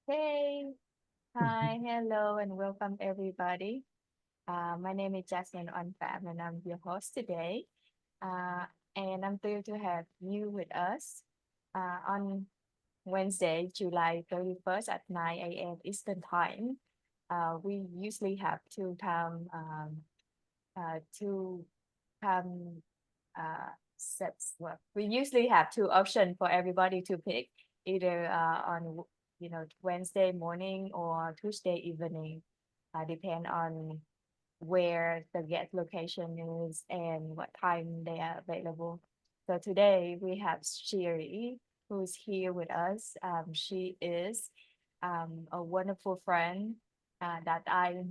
Hey, Mhm. hi, hello, and welcome everybody. My name is Jasmine Onfam, and I'm your host today. Uh, and I'm thrilled to have you with us on Wednesday, July 31st at 9 a.m. Eastern Time. We usually have two time sets. Well, we usually have two options for everybody to pick, either on Wednesday morning or Tuesday evening, depend on where the guest location is and what time they are available. So today we have Shiri, who's here with us. She is a wonderful friend that I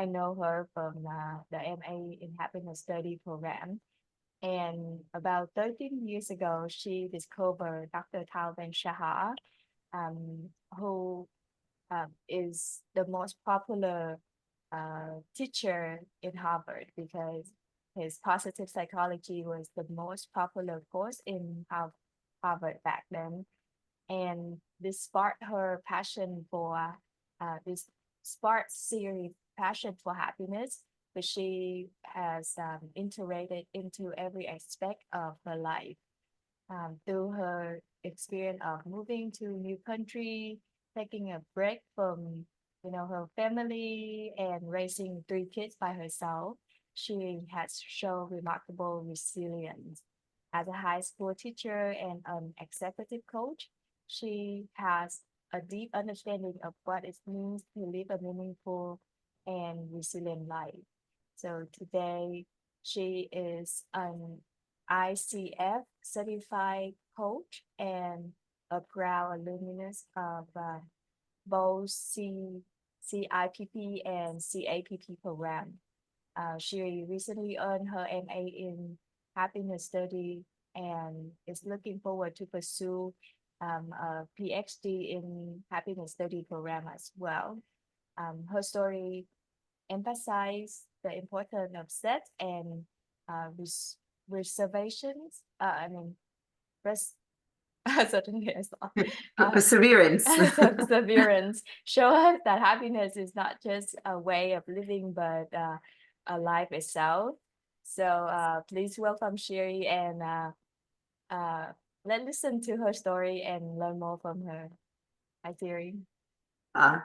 know her from the MA in Happiness Study program. And about 13 years ago, she discovered Dr. Tal Ben-Shahar, who is the most popular teacher in Harvard because his positive psychology was the most popular course in Harvard back then. And this sparked her passion for this sparked series passion for happiness, which she has integrated into every aspect of her life through her experience of moving to a new country, taking a break from her family and raising three kids by herself. She has shown remarkable resilience. As a high school teacher and an executive coach, she has a deep understanding of what it means to live a meaningful and resilient life. So today, she is an ICF certified coach and a proud alumnus of both CIPP and CAPP program. She recently earned her MA in happiness study and is looking forward to pursue a PhD in happiness study program as well. Her story emphasize the importance of set and reservations. Res- certainly as well. Perseverance. Perseverance show us that happiness is not just a way of living, but a life itself. So please welcome Shiri and let's listen to her story and learn more from her. Hi, Shiri. Uh,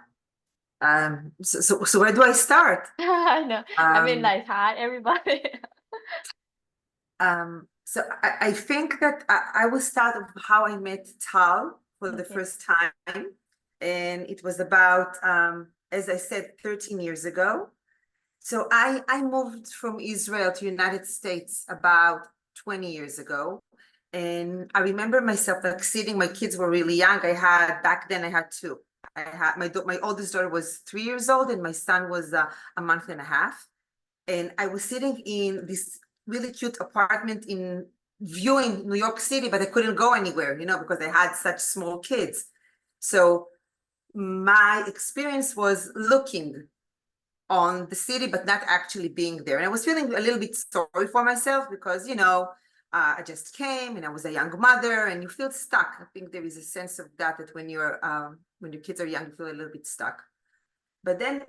so where do I start? I know. I mean, Um, like, hi, everybody. so I think that I will start with how I met Tal for the Okay. first time. And it was about, as I said, 13 years ago. So I moved from Israel to United States about 20 years ago. And I remember myself like sitting, my kids were really young. Back then I had two. I had my oldest daughter was 3 years old and my son was a month and a half. And I was sitting in this really cute apartment in viewing New York City, but I couldn't go anywhere, because I had such small kids. So my experience was looking on the city, but not actually being there. And I was feeling a little bit sorry for myself because, I just came and I was a young mother and you feel stuck. I think there is a sense of that when your kids are young, you feel a little bit stuck. But then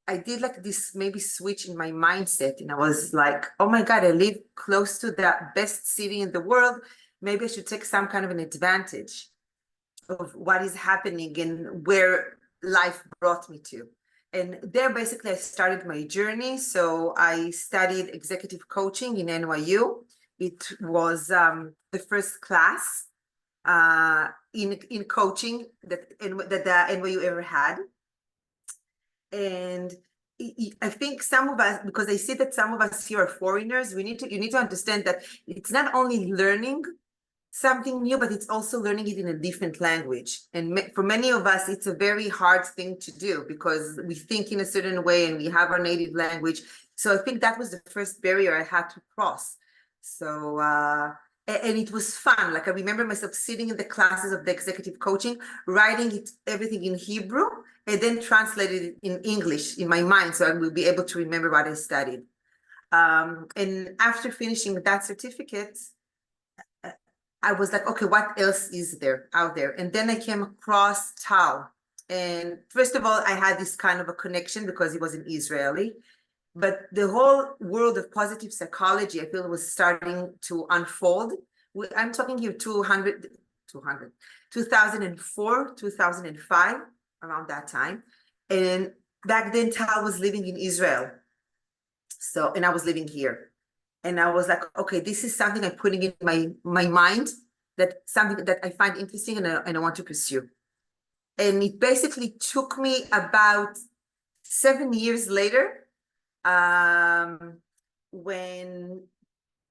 I did like this maybe switch in my mindset. And I was like, oh my God, I live close to the best city in the world. Maybe I should take some kind of an advantage of what is happening and where life brought me to. And there, basically, I started my journey. So I studied executive coaching in NYU. It was the first class in coaching that the NYU ever had. And I think some of us, because I see that some of us here are foreigners, you need to understand that it's not only learning something new, but it's also learning it in a different language. And for many of us, it's a very hard thing to do because we think in a certain way and we have our native language. So I think that was the first barrier I had to cross. So, and it was fun. Like I remember myself sitting in the classes of the executive coaching, writing everything in Hebrew, and then translated it in English in my mind so I would be able to remember what I studied. And after finishing that certificate, I was like, okay, what else is there out there? And then I came across Tal. And first of all, I had this kind of a connection because he was an Israeli. But the whole world of positive psychology, I feel, was starting to unfold. I'm talking here 2004, 2005, around that time. And back then, Tal was living in Israel. So, and I was living here. And I was like, okay, this is something I'm putting in my mind, that something that I find interesting and I want to pursue. And it basically took me about 7 years later, when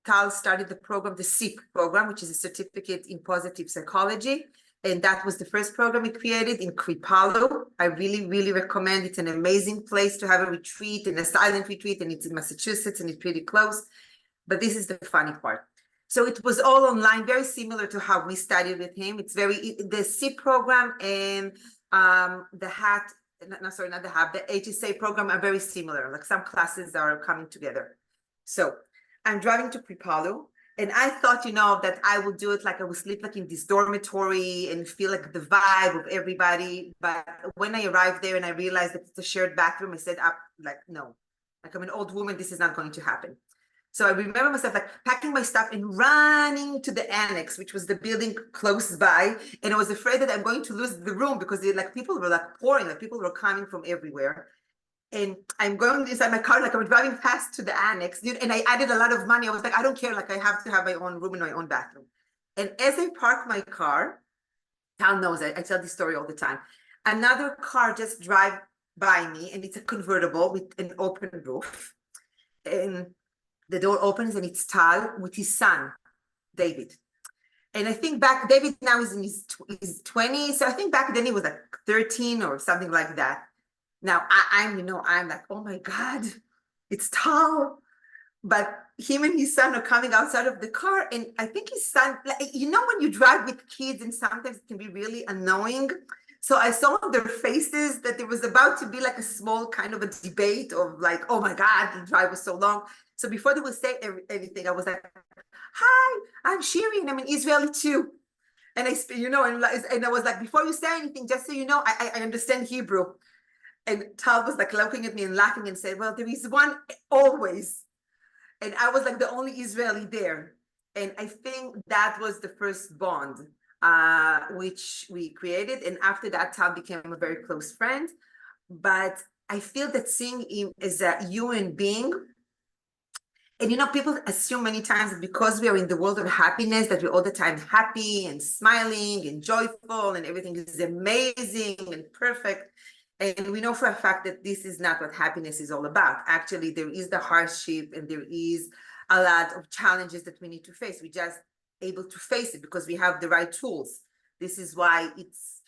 Tal started the program, the SIP program, which is a certificate in positive psychology. And that was the first program we created in Kripalu. I really, really recommend. It's an amazing place to have a retreat, and a silent retreat, and it's in Massachusetts, and it's pretty close. But this is the funny part. So it was all online, very similar to how we studied with him. It's the SIP program and the HAT, no, sorry, not the HAT, the HSA program are very similar. Like some classes are coming together. So I'm driving to Kripalu, and I thought, that I would do it like I would sleep like in this dormitory and feel like the vibe of everybody. But when I arrived there and I realized that it's a shared bathroom, I said, like, no, like I'm an old woman, this is not going to happen. So I remember myself like packing my stuff and running to the annex, which was the building close by. And I was afraid that I'm going to lose the room because people were like pouring, like people were coming from everywhere. And I'm going inside my car, like I'm driving fast to the annex. And I added a lot of money. I was like, I don't care. Like I have to have my own room and my own bathroom. And as I park my car, Tal knows I tell this story all the time. Another car just drive by me, and it's a convertible with an open roof. And the door opens, and it's Tal with his son, David. And I think David now is in his 20s. So I think back then he was like 13 or something like that. Now I'm like, oh my God, it's Tal. But him and his son are coming outside of the car. And I think his son, like, when you drive with kids and sometimes it can be really annoying. So I saw on their faces that there was about to be like a small kind of a debate of like, oh my God, the drive was so long. So before they would say anything, I was like, hi, I'm Shiri, and I'm an Israeli too. And and I was like, before you say anything, just so you know, I understand Hebrew. And Tal was like looking at me and laughing and said, well, there is one always. And I was like the only Israeli there. And I think that was the first bond, which we created. And after that, Tal became a very close friend. But I feel that seeing him as a human being, and people assume many times that because we are in the world of happiness, that we're all the time happy and smiling and joyful and everything is amazing and perfect. And we know for a fact that this is not what happiness is all about. Actually, there is the hardship and there is a lot of challenges that we need to face. We're just able to face it because we have the right tools. This is why it's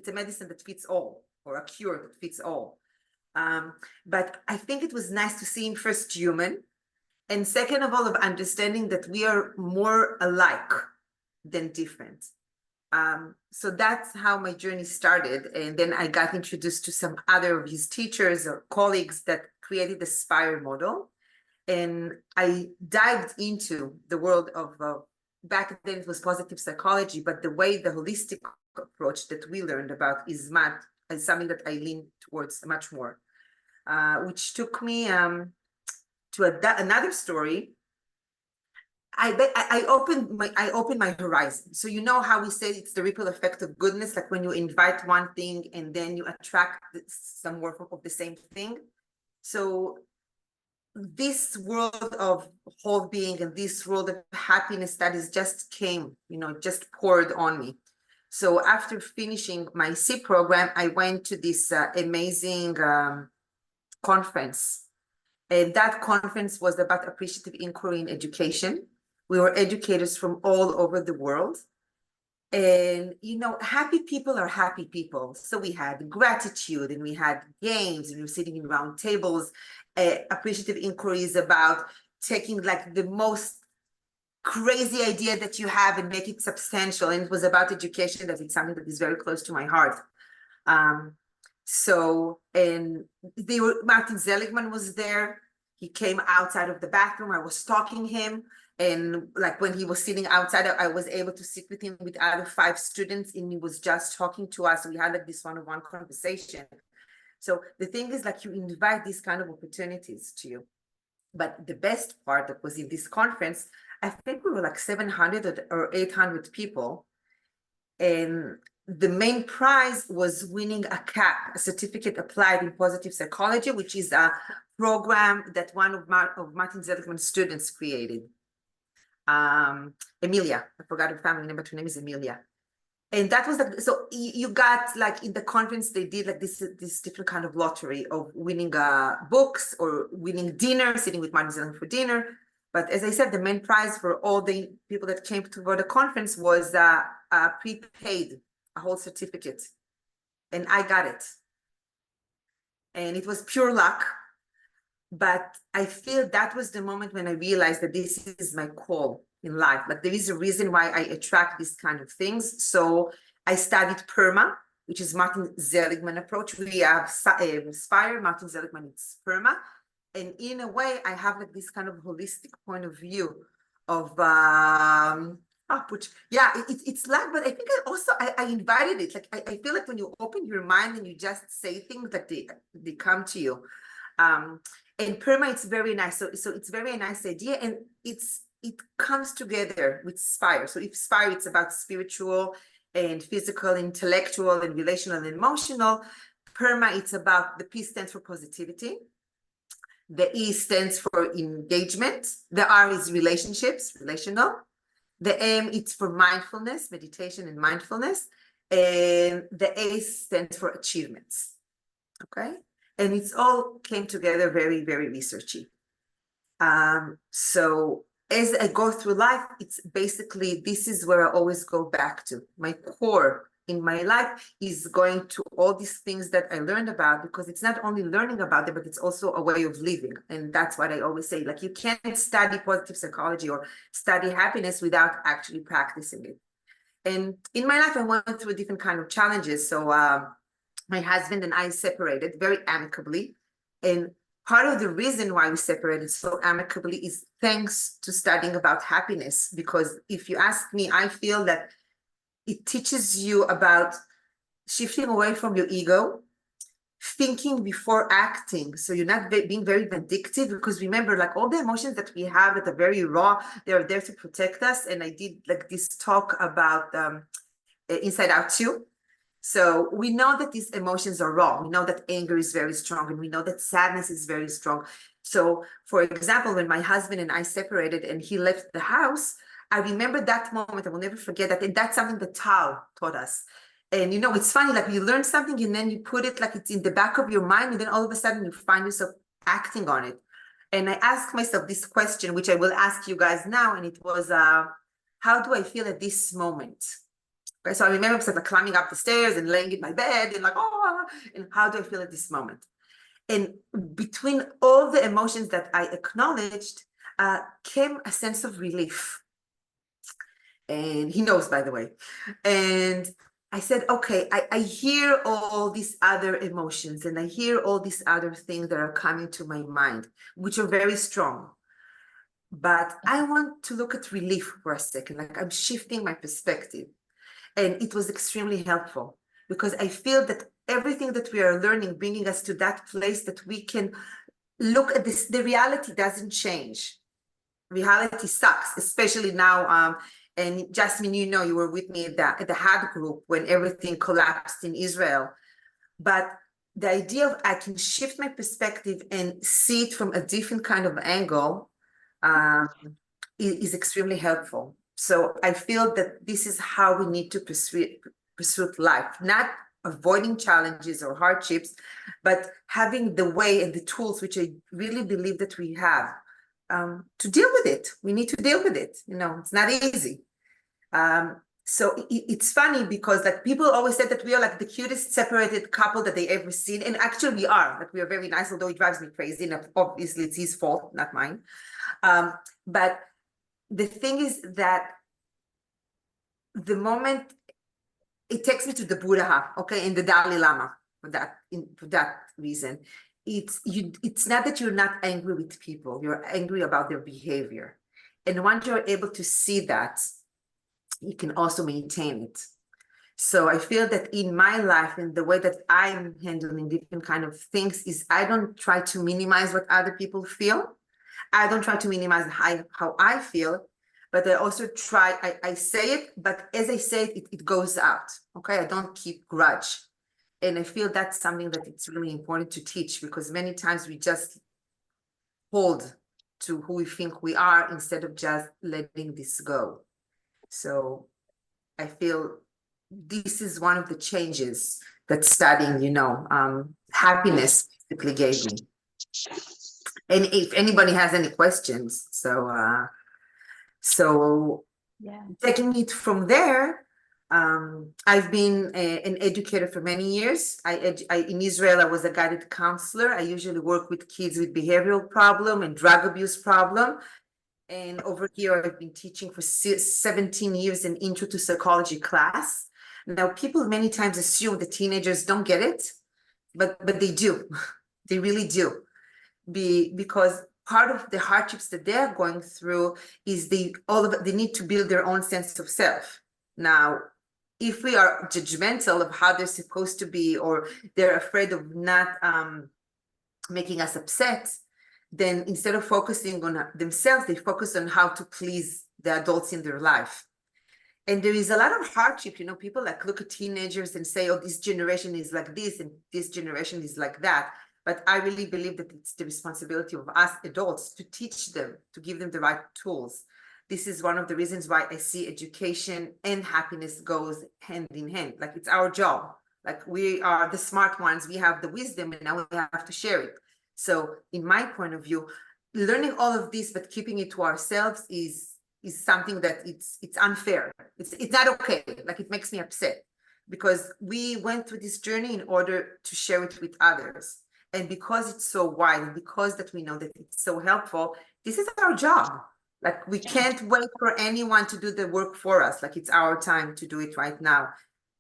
a medicine that fits all, or a cure that fits all. But I think it was nice to see him first human, and second of all, of understanding that we are more alike than different. So that's how my journey started. And then I got introduced to some other of his teachers or colleagues that created the SPIRE model. And I dived into the world of, back then it was positive psychology, but the holistic approach that we learned about is something that I lean towards much more, which took me to another story. I opened my horizon. So how we say it's the ripple effect of goodness, like when you invite one thing and then you attract some more of the same thing. So this world of whole being and this world of happiness that is just came, just poured on me. So after finishing my SIP program, I went to this amazing conference. And that conference was about appreciative inquiry in education. We were educators from all over the world. And, happy people are happy people. So we had gratitude and we had games and we were sitting in round tables, appreciative inquiries about taking like the most crazy idea that you have and make it substantial. And it was about education. That is something that is very close to my heart. Martin Seligman was there. He came outside of the bathroom. I was stalking him. And like when he was sitting outside, I was able to sit with him with other 5 students, and he was just talking to us. We had like this one-on-one conversation. So the thing is, like, you invite these kind of opportunities to you. But the best part that was in this conference, I think we were like 700 or 800 people. And the main prize was winning a CAP, a certificate applied in positive psychology, which is a program that one of Martin Seligman's students created. Emilia, I forgot her family name, but her name is Emilia. And that was like, so you got like in the conference, they did like this different kind of lottery of winning books or winning dinner, sitting with Martin Seligman for dinner. But as I said, the main prize for all the people that came to the conference was prepaid, a whole certificate. And I got it. And it was pure luck. But I feel that was the moment when I realized that this is my call in life. Like there is a reason why I attract these kind of things. So I studied PERMA, which is Martin Seligman approach. We have Spire, Martin Seligman, it's PERMA. And in a way, I have like this kind of holistic point of view of it's like, but I think I invited it. Like I feel like when you open your mind and you just say things, like they come to you. And PERMA, it's very nice. So it's very nice idea, and it comes together with SPIRE. So if SPIRE, it's about spiritual and physical, intellectual, and relational and emotional. PERMA, it's about, the P stands for positivity. The E stands for engagement. The R is relationships, relational. The M, it's for mindfulness, meditation and mindfulness. And the A stands for achievements. Okay. And it's all came together very, very researchy. So as I go through life, it's basically, this is where I always go back to. My core in my life is going to all these things that I learned about, because it's not only learning about it, but it's also a way of living. And that's what I always say, like, you can't study positive psychology or study happiness without actually practicing it. And in my life, I went through different kind of challenges. So my husband and I separated very amicably. And part of the reason why we separated so amicably is thanks to studying about happiness. Because if you ask me, I feel that it teaches you about shifting away from your ego, thinking before acting. So you're not being very vindictive, because remember, like, all the emotions that we have that are very raw, they're there to protect us. And I did like this talk about Inside Out 2. So we know that these emotions are raw. We know that anger is very strong, and we know that sadness is very strong. So for example, when my husband and I separated and he left the house, I remember that moment. I will never forget that. And that's something that Tal taught us. And you know, it's funny, like, you learn something and then you put it like it's in the back of your mind, and then all of a sudden you find yourself acting on it. And I asked myself this question, which I will ask you guys now, and it was, how do I feel at this moment? Okay, so I remember myself like climbing up the stairs and laying in my bed and like, oh, and how do I feel at this moment? And between all the emotions that I acknowledged, came a sense of relief. And he knows, by the way. And I said, okay, I hear all these other emotions, and I hear all these other things that are coming to my mind, which are very strong. But I want to look at relief for a second, like I'm shifting my perspective. And it was extremely helpful, because I feel that everything that we are learning, bringing us to that place that we can look at this, the reality doesn't change. Reality sucks, especially now. And Jasmine, you know, you were with me at the HAD group when everything collapsed in Israel. But the idea of I can shift my perspective and see it from a different kind of angle is extremely helpful. So I feel that this is how we need to pursue life, not avoiding challenges or hardships, but having the way and the tools, which I really believe that we have, to deal with it. We need to deal with it. You know, it's not easy. So it's funny, because like people always said that we are like the cutest separated couple that they ever seen. And actually we are, like, we are very nice, although it drives me crazy. And obviously it's his fault, not mine. But the thing is that the moment it takes me to the Buddha, okay, and the Dalai Lama for that reason, it's not that you're not angry with people, you're angry about their behavior. And once you're able to see that, you can also maintain it. So I feel that in my life and the way that I'm handling different kind of things is I don't try to minimize what other people feel. I don't try to minimize how I feel, but I also try, I say it, but as I say it, it goes out. Okay, I don't keep grudge. And I feel that's something that it's really important to teach, because many times we just hold to who we think we are instead of just letting this go. So I feel this is one of the changes that studying, happiness basically gave me. And if anybody has any questions, so Yeah. taking it from there, I've been an educator for many years. In Israel, I was a guided counselor. I usually work with kids with behavioral problem and drug abuse problem. And over here, I've been teaching for 17 years an intro to psychology class. Now, people many times assume the teenagers don't get it, but they do. They really do. Because part of the hardships that they're going through is they need to build their own sense of self. Now, if we are judgmental of how they're supposed to be, or they're afraid of not making us upset, then instead of focusing on themselves, they focus on how to please the adults in their life. And there is a lot of hardship, people like look at teenagers and say, oh, this generation is like this and this generation is like that. But I really believe that it's the responsibility of us adults to teach them, to give them the right tools. This is one of the reasons why I see education and happiness goes hand in hand. Like, it's our job. Like, we are the smart ones, we have the wisdom, and now we have to share it. So in my point of view, learning all of this but keeping it to ourselves is something that it's unfair. It's not okay. Like, it makes me upset, because we went through this journey in order to share it with others. And because it's so wide, and because that we know that it's so helpful, this is our job. Like, we can't wait for anyone to do the work for us. Like, it's our time to do it right now.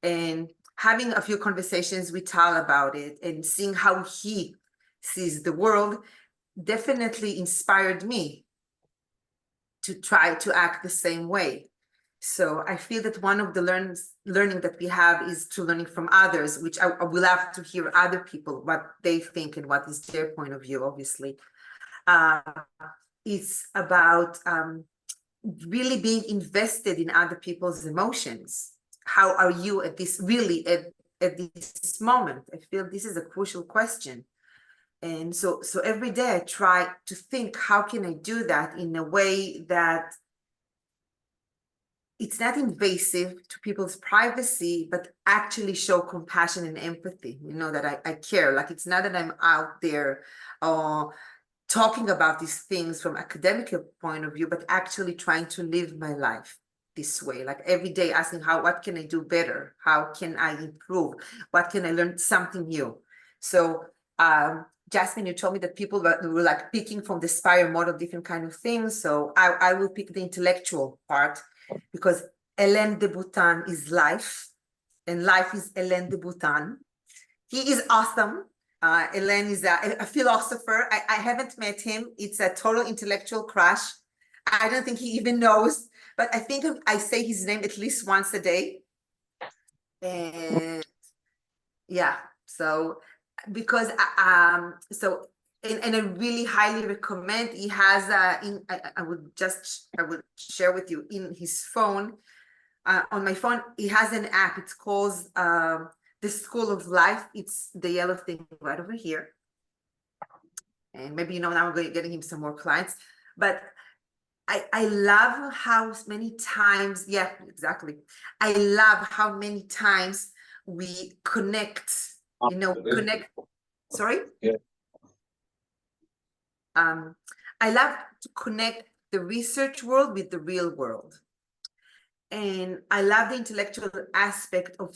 And having a few conversations with Tal about it and seeing how he sees the world definitely inspired me to try to act the same way. So I feel that one of the learning that we have is to learning from others, which I will have to hear other people, what they think and what is their point of view, obviously. It's about really being invested in other people's emotions. How are you at this this moment? I feel this is a crucial question. And so every day I try to think, how can I do that in a way that it's not invasive to people's privacy, but actually show compassion and empathy, that I care. Like, it's not that I'm out there talking about these things from academic point of view, but actually trying to live my life this way. Like, every day asking, what can I do better? How can I improve? What can I learn something new? So Jasmine, you told me that people were like picking from the Spire model different kind of things. So I will pick the intellectual part, because Hélène de Botton is life, and life is Hélène de Botton. He is awesome. Hélène is a philosopher. I haven't met him. It's a total intellectual crush. I don't think he even knows, but I think I say his name at least once a day. And yeah, so because and I really highly recommend. He has I would share with you in his phone, on my phone. He has an app. It's called the School of Life. It's the yellow thing right over here. And maybe now I'm getting him some more clients. But I love how many times, yeah, exactly. I love how many times we connect. Connect. Sorry? Yeah. I love to connect the research world with the real world. And I love the intellectual aspect of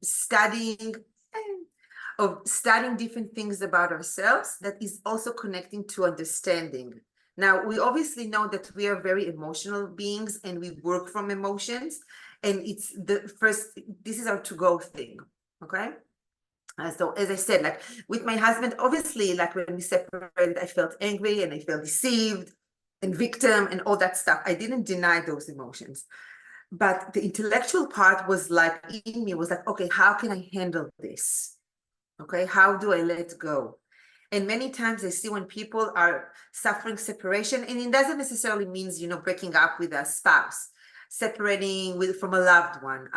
studying different things about ourselves that is also connecting to understanding. Now, we obviously know that we are very emotional beings and we work from emotions. And it's this is our to-go thing, okay? So as I said, like with my husband, obviously, like when we separated, I felt angry and I felt deceived. and victim and all that stuff. I didn't deny those emotions. But the intellectual part was like in me, was like, okay, how can I handle this? Okay, how do I let go? And many times I see when people are suffering separation, and it doesn't necessarily means, breaking up with a spouse, separating from a loved one.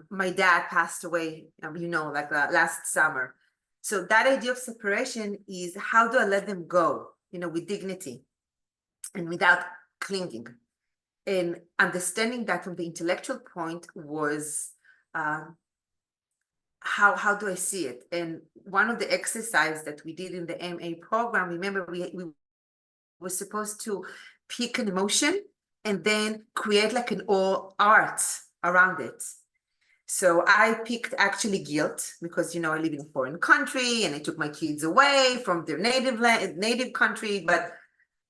My dad passed away, like last summer. So that idea of separation is, how do I let them go, with dignity and without clinging? And understanding that from the intellectual point was, how do I see it? And one of the exercises that we did in the MA program, remember, we were supposed to pick an emotion and then create like an all art around it. So I picked actually guilt, because I live in a foreign country and I took my kids away from their native country. But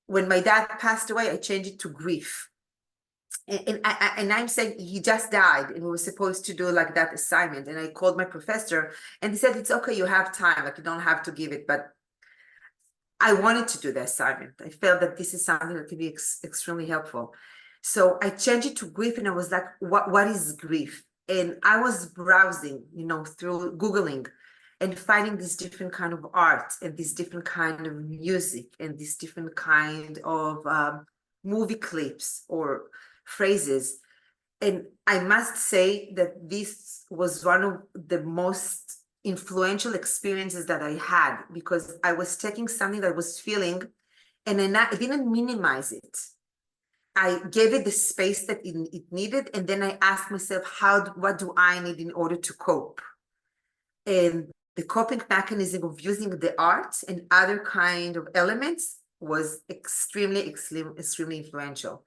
when my dad passed away, I changed it to grief. And I'm saying he just died, and we were supposed to do like that assignment. And I called my professor, and he said, it's okay, you have time, like you don't have to give it. But I wanted to do the assignment. I felt that this is something that could be extremely helpful. So I changed it to grief, and I was like, what is grief? And I was browsing, through Googling and finding this different kind of art and this different kind of music and this different kind of movie clips or phrases. And I must say that this was one of the most influential experiences that I had, because I was taking something that I was feeling and I didn't minimize it. I gave it the space that it needed, and then I asked myself, what do I need in order to cope? And the coping mechanism of using the art and other kind of elements was extremely influential.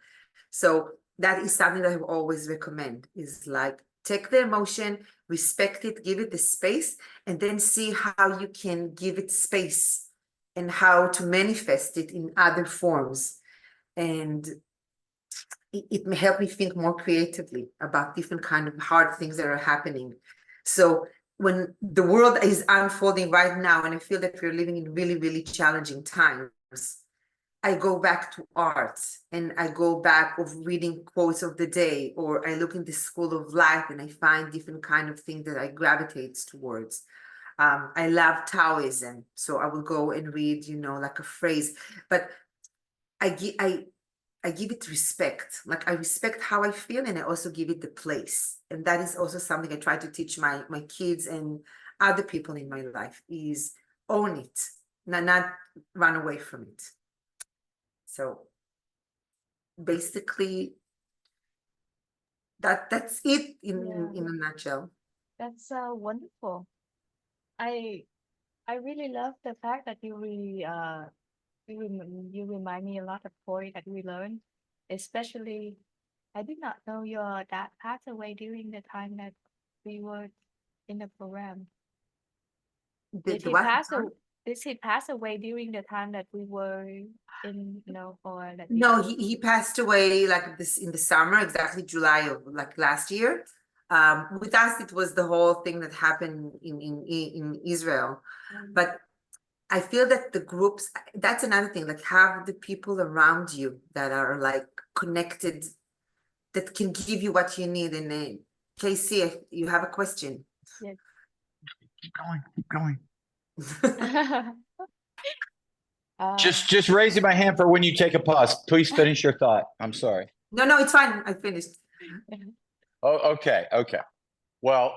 So that is something that I always recommend, is like, take the emotion, respect it, give it the space, and then see how you can give it space and how to manifest it in other forms. And it may help me think more creatively about different kind of hard things that are happening. So when the world is unfolding right now, and I feel that we're living in really, really challenging times, I go back to art, and I go back of reading quotes of the day, or I look in the school of life and I find different kind of things that I gravitate towards. I love Taoism, so I will go and read, like a phrase, but I give it respect. Like, I respect how I feel, and I also give it the place. And that is also something I try to teach my kids and other people in my life, is own it, not run away from it. So basically, that's it in a nutshell. That's wonderful. I I really love the fact that you remind me a lot of poetry that we learned, especially I did not know your dad passed away during the time that we were in the program. Did The he what? pass a, did he pass away during the time that we were in, or that we No, he passed away like this in the summer, exactly July of like last year. With us, it was the whole thing that happened in Israel. But I feel that the groups, that's another thing, like, have the people around you that are like connected, that can give you what you need. And Casey, if you have a question. Yes. Keep going, keep going. Um, Just raising my hand for when you take a pause. Please finish your thought. I'm sorry. No, it's fine. I finished. Oh, okay, okay. Well,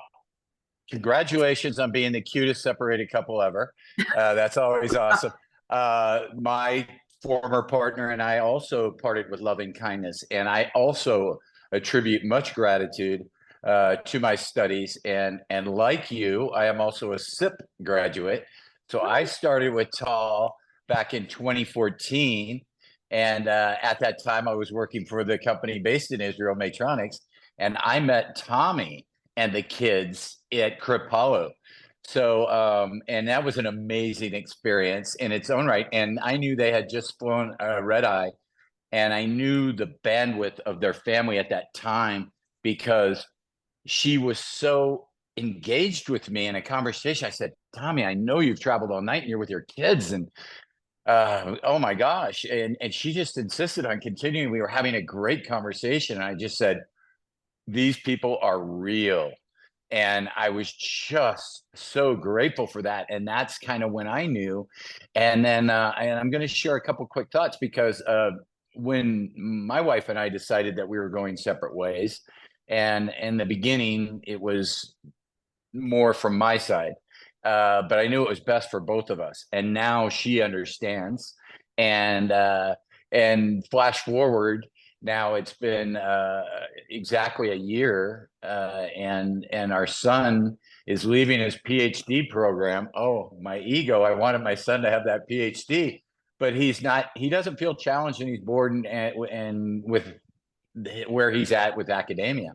congratulations on being the cutest separated couple ever. That's always awesome. My former partner and I also parted with loving kindness, and I also attribute much gratitude to my studies. And like you, I am also a SIP graduate. So I started with Tal back in 2014. And at that time, I was working for the company based in Israel, Matronics, and I met Tommy and the kids at Kripalu. So, and that was an amazing experience in its own right. And I knew they had just flown a red eye, and I knew the bandwidth of their family at that time, because she was so engaged with me in a conversation. I said, Tommy, I know you've traveled all night and you're with your kids. And Oh my gosh. And she just insisted on continuing. We were having a great conversation. And I just said, these people are real. And I was just so grateful for that. And that's kind of when I knew. And then and I'm going to share a couple quick thoughts because when my wife and I decided that we were going separate ways, and in the beginning, it was more from my side. But I knew it was best for both of us. And now she understands. And flash forward, now it's been exactly a year, and our son is leaving his PhD program. Oh, my ego! I wanted my son to have that PhD, but he's not. He doesn't feel challenged, and he's bored and with where he's at with academia.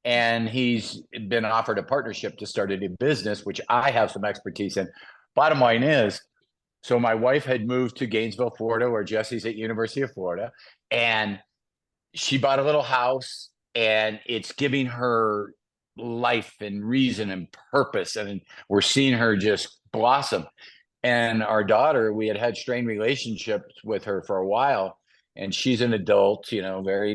And he's been offered a partnership to start a new business, which I have some expertise in. Bottom line is, so my wife had moved to Gainesville, Florida, where Jesse's at University of Florida, and she bought a little house, and it's giving her life and reason and purpose, and we're seeing her just blossom. And our daughter, we had strained relationships with her for a while, and she's an adult,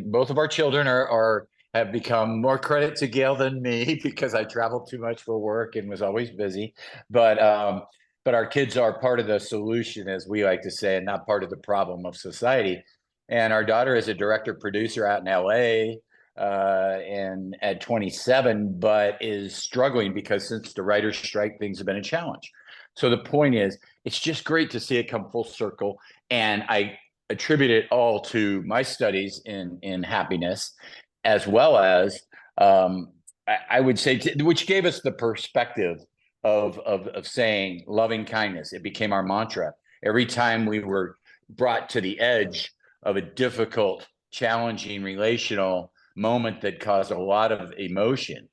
both of our children are have become more credit to Gail than me because I traveled too much for work and was always busy. But our kids are part of the solution, as we like to say, and not part of the problem of society. And our daughter is a director producer out in LA, and at 27, but is struggling because since the writer's strike, things have been a challenge. So the point is, it's just great to see it come full circle. And I attribute it all to my studies in happiness, as well as I would say, which gave us the perspective of saying loving kindness. It became our mantra. Every time we were brought to the edge of a difficult, challenging relational moment that caused a lot of emotion,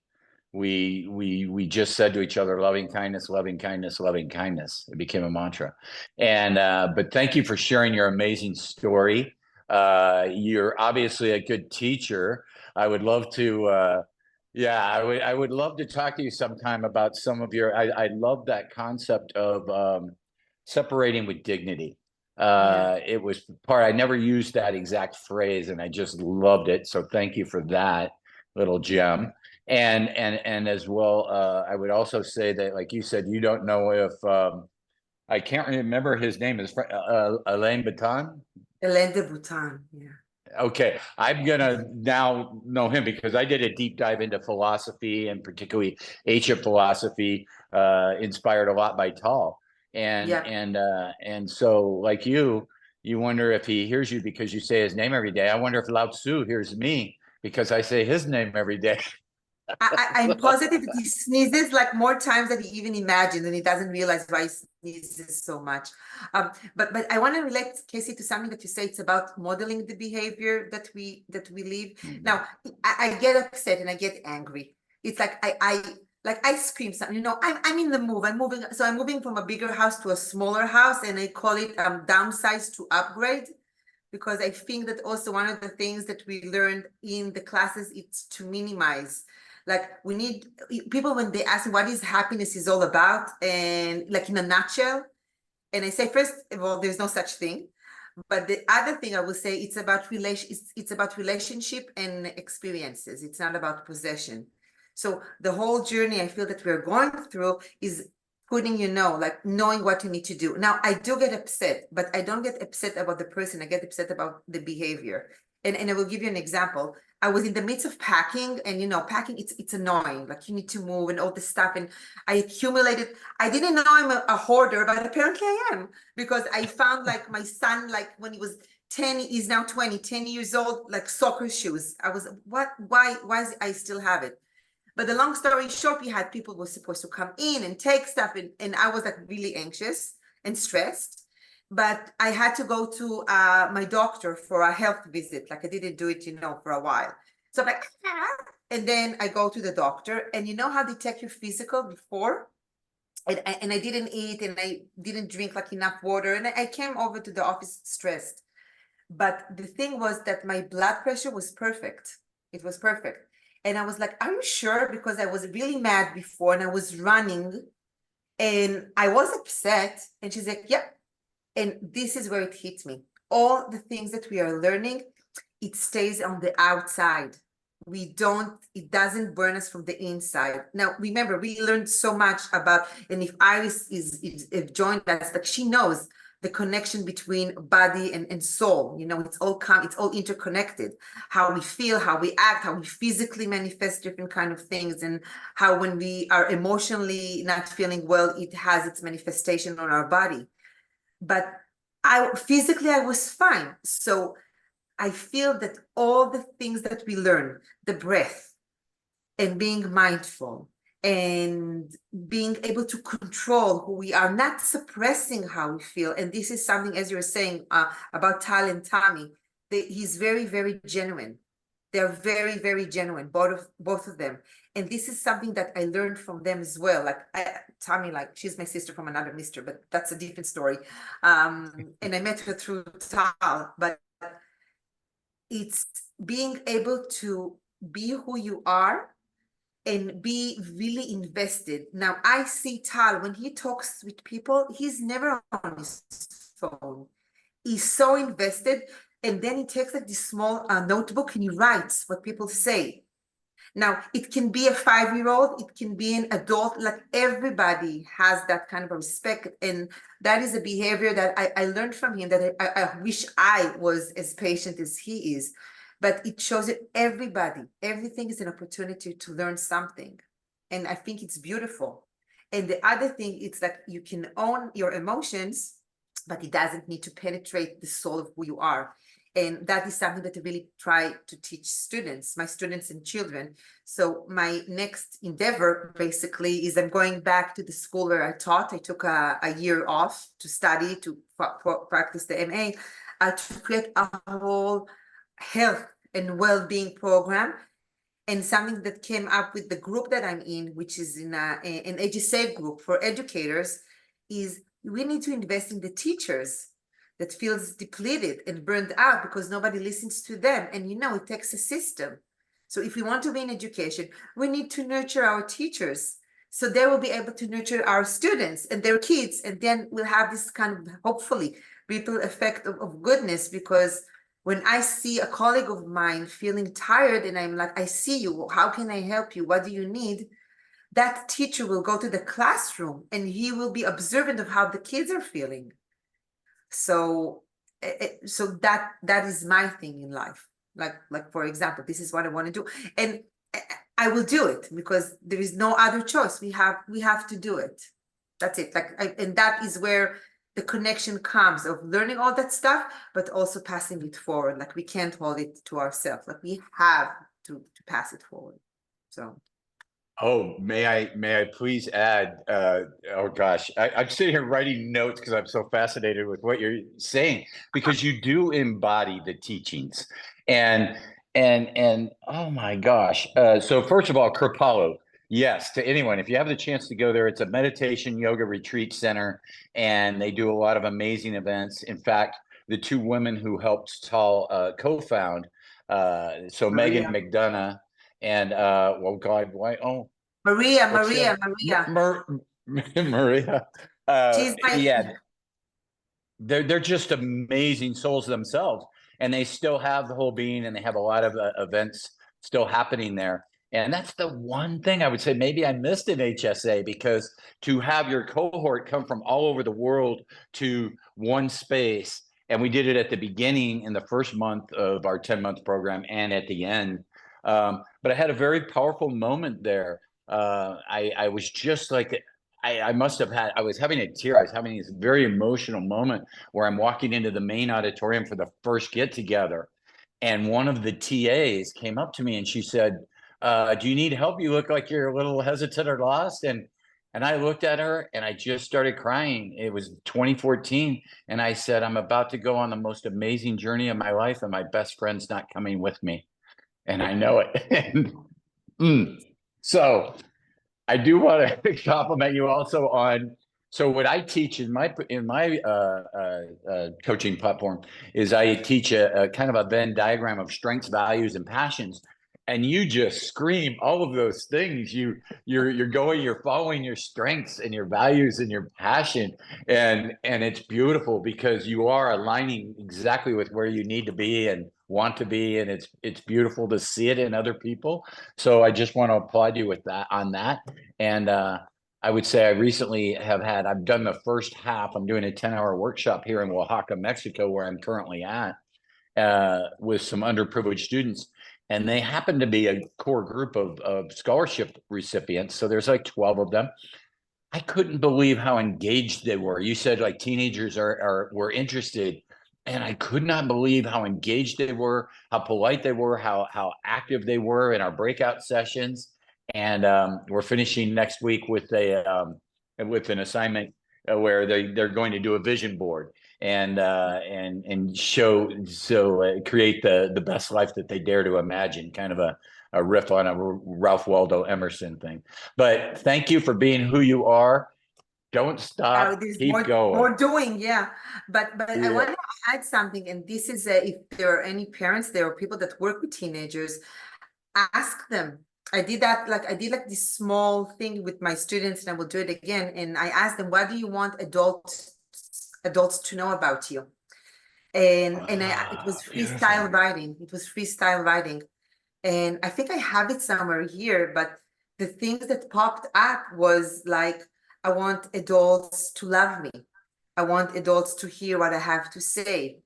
we just said to each other, loving kindness, loving kindness, loving kindness. It became a mantra. And but thank you for sharing your amazing story. You're obviously a good teacher. I would love to I would love to talk to you sometime about some of your I love that concept of separating with dignity. It was part, I never used that exact phrase, and I just loved it. So thank you for that little gem. And as well, I would also say that, like you said, you don't know if I can't remember his name is Alain Baton. Alain de Botton, yeah. Okay, I'm gonna now know him because I did a deep dive into philosophy, and particularly ancient philosophy, inspired a lot by Tal. And so, like you wonder if he hears you because you say his name every day. I wonder if Lao Tzu hears me because I say his name every day. I'm positive that he sneezes like more times than he even imagined, and he doesn't realize why he sneezes so much. But I want to relate, Casey, to something that you say. It's about modeling the behavior that we live. Mhm. Now, I get upset and I get angry. It's like I scream something. I'm in the move. I'm moving. So I'm moving from a bigger house to a smaller house, and I call it downsize to upgrade. Because I think that also one of the things that we learned in the classes, it's to minimize. Like, we need people, when they ask me what is happiness is all about, and like in a nutshell, and I say, first of all, there's no such thing. But the other thing I will say, it's about relationship and experiences. It's not about possession. So the whole journey I feel that we're going through is putting, like knowing what you need to do. Now, I do get upset, but I don't get upset about the person. I get upset about the behavior. And I will give you an example. I was in the midst of packing, and packing, it's annoying. Like, you need to move and all this stuff. And I accumulated. I didn't know I'm a hoarder, but apparently I am, because I found, like, my son, like when he was 10, he's now 20, 10 years old, like soccer shoes. I was, why is I still have it? But the long story short, we had people who were supposed to come in and take stuff, and I was like really anxious and stressed. But I had to go to my doctor for a health visit. Like, I didn't do it, for a while. So I'm like, and then I go to the doctor, and you know how they take your physical before? And I didn't eat, and I didn't drink like enough water. And I came over to the office stressed. But the thing was that my blood pressure was perfect. It was perfect. And I was like, are you sure? Because I was really mad before, and I was running, and I was upset. And she's like, yep. And this is where it hits me. All the things that we are learning, it stays on the outside. It doesn't burn us from the inside. Now, remember, we learned so much about, and if Iris is joined us, like she knows the connection between body and soul, it's all interconnected. How we feel, how we act, how we physically manifest different kind of things, and how when we are emotionally not feeling well, it has its manifestation on our body. But physically I was fine. So I feel that all the things that we learn, the breath and being mindful and being able to control who we are, not suppressing how we feel. And this is something, as you were saying about Tal and Tommy, he's very, very genuine. They're very, very genuine, both of them. And this is something that I learned from them as well. Like Tommy, like she's my sister from another mister, but that's a different story. And I met her through Tal, but it's being able to be who you are and be really invested. Now, I see Tal, when he talks with people, he's never on his phone. He's so invested. And then he takes like this small notebook and he writes what people say. Now, it can be a 5-year-old, it can be an adult, like everybody has that kind of a respect. And that is a behavior that I learned from him, that I wish I was as patient as he is. But it shows that everything is an opportunity to learn something. And I think it's beautiful. And the other thing, it's that you can own your emotions, but it doesn't need to penetrate the soul of who you are. And that is something that I really try to teach students, my students and children. So my next endeavor basically is I'm going back to the school where I taught. I took a year off to study, to practice the MA, to create a whole health and well-being program. And something that came up with the group that I'm in, which is in an HSA group for educators, is we need to invest in the teachers that feels depleted and burned out because nobody listens to them. And it takes a system. So if we want to be in education, we need to nurture our teachers so they will be able to nurture our students and their kids. And then we'll have this kind of, hopefully, ripple effect of goodness. Because when I see a colleague of mine feeling tired and I'm like, I see you, how can I help you? What do you need? That teacher will go to the classroom and he will be observant of how the kids are feeling. So that is my thing in life. Like for example, this is what I want to do, and I will do it because there is no other choice. We have to do it. That's it. And that is where the connection comes of learning all that stuff, but also passing it forward. Like we can't hold it to ourselves. Like we have to pass it forward. So. Oh, may I please add, oh gosh, I'm sitting here writing notes because I'm so fascinated with what you're saying, because you do embody the teachings and oh my gosh. So first of all, Kripalu, yes, to anyone, if you have the chance to go there, it's a meditation yoga retreat center and they do a lot of amazing events. In fact, the two women who helped Tal co-found, so Maria. Megan McDonough and well, God, why? Oh, Maria. Maria. She's my Yeah, they're just amazing souls themselves, and they still have the WholeBeing, and they have a lot of events still happening there. And that's the one thing I would say maybe I missed in HSA, because to have your cohort come from all over the world to one space, and we did it at the beginning in the first month of our 10-month program and at the end. But I had a very powerful moment there. I was just like, I must have had, I was having a tear. I was having this very emotional moment where I'm walking into the main auditorium for the first get together. And one of the TAs came up to me and she said, do you need help? You look like you're a little hesitant or lost. And I looked at her and I just started crying. It was 2014. And I said, I'm about to go on the most amazing journey of my life and my best friend's not coming with me. And I know it. So I do want to compliment you also on, so what I teach in my coaching platform is I teach a kind of a Venn diagram of strengths, values, and passions. and you just scream all of those things. You're following your strengths and your values and your passion, and it's beautiful because you are aligning exactly with where you need to be and want to be, and it's beautiful to see it in other people. So I just want to applaud you with that on that. And I would say I've done the first half. I'm doing a 10-hour workshop here in Oaxaca, Mexico, where I'm currently at, with some underprivileged students. And they happen to be a core group of scholarship recipients. So there's like 12 of them. I couldn't believe how engaged they were. You said like teenagers were interested, and I could not believe how engaged they were, how polite they were, how active they were in our breakout sessions. And we're finishing next week with an assignment where they're going to do a vision board and create the best life that they dare to imagine, kind of a riff on a Ralph Waldo Emerson thing. But thank you for being who you are. Don't stop. There's Keep more, going. more doing, yeah. But I Yeah. want to add something, and this is if there are any parents there or people that work with teenagers, ask them. I did like this small thing with my students, and I will do it again. And I asked them, what do you want adults to know about you? And it was freestyle writing. It was freestyle writing. And I think I have it somewhere here, but the things that popped up was like, I want adults to love me. I want adults to hear what I have to say.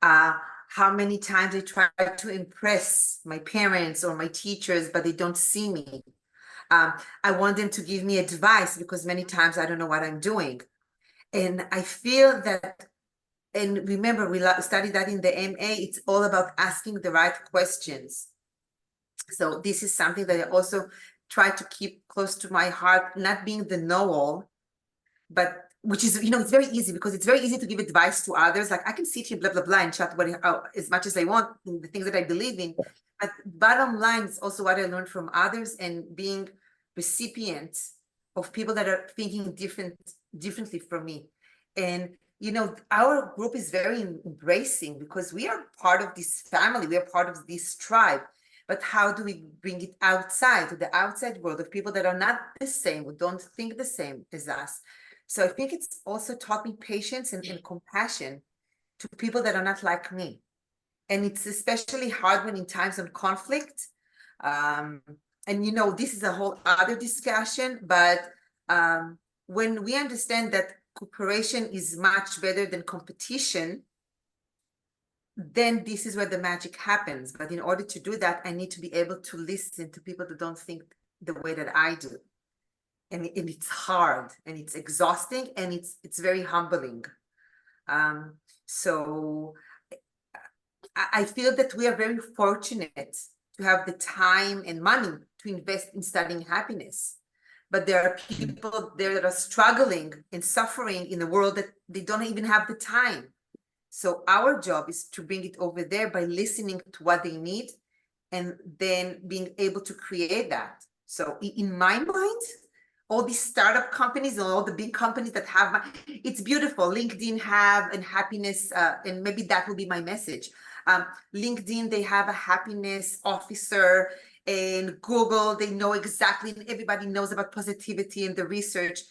How many times I try to impress my parents or my teachers, but they don't see me. I want them to give me advice because many times I don't know what I'm doing. And I feel that, and remember, we studied that in the MA, it's all about asking the right questions. So this is something that I also try to keep close to my heart, not being the know-all, but which is, it's very easy because it's very easy to give advice to others. Like I can sit here, blah, blah, blah, and chat as much as I want, the things that I believe in. But bottom line is also what I learned from others and being recipient of people that are thinking differently from me. And, our group is very embracing because we are part of this family. We are part of this tribe. But how do we bring it outside to the outside world of people that are not the same, who don't think the same as us? So I think it's also taught me patience and compassion to people that are not like me. And it's especially hard when in times of conflict. And this is a whole other discussion, but when we understand that cooperation is much better than competition, then this is where the magic happens. But in order to do that, I need to be able to listen to people that don't think the way that I do. And it's hard and it's exhausting and it's very humbling. So I feel that we are very fortunate to have the time and money to invest in studying happiness. But there are people there that are struggling and suffering in a world that they don't even have the time. So our job is to bring it over there by listening to what they need and then being able to create that. So in my mind, all these startup companies and all the big companies that have, it's beautiful. LinkedIn have and happiness, and maybe that will be my message. LinkedIn, they have a happiness officer, and Google, they know exactly, and everybody knows about positivity and the research,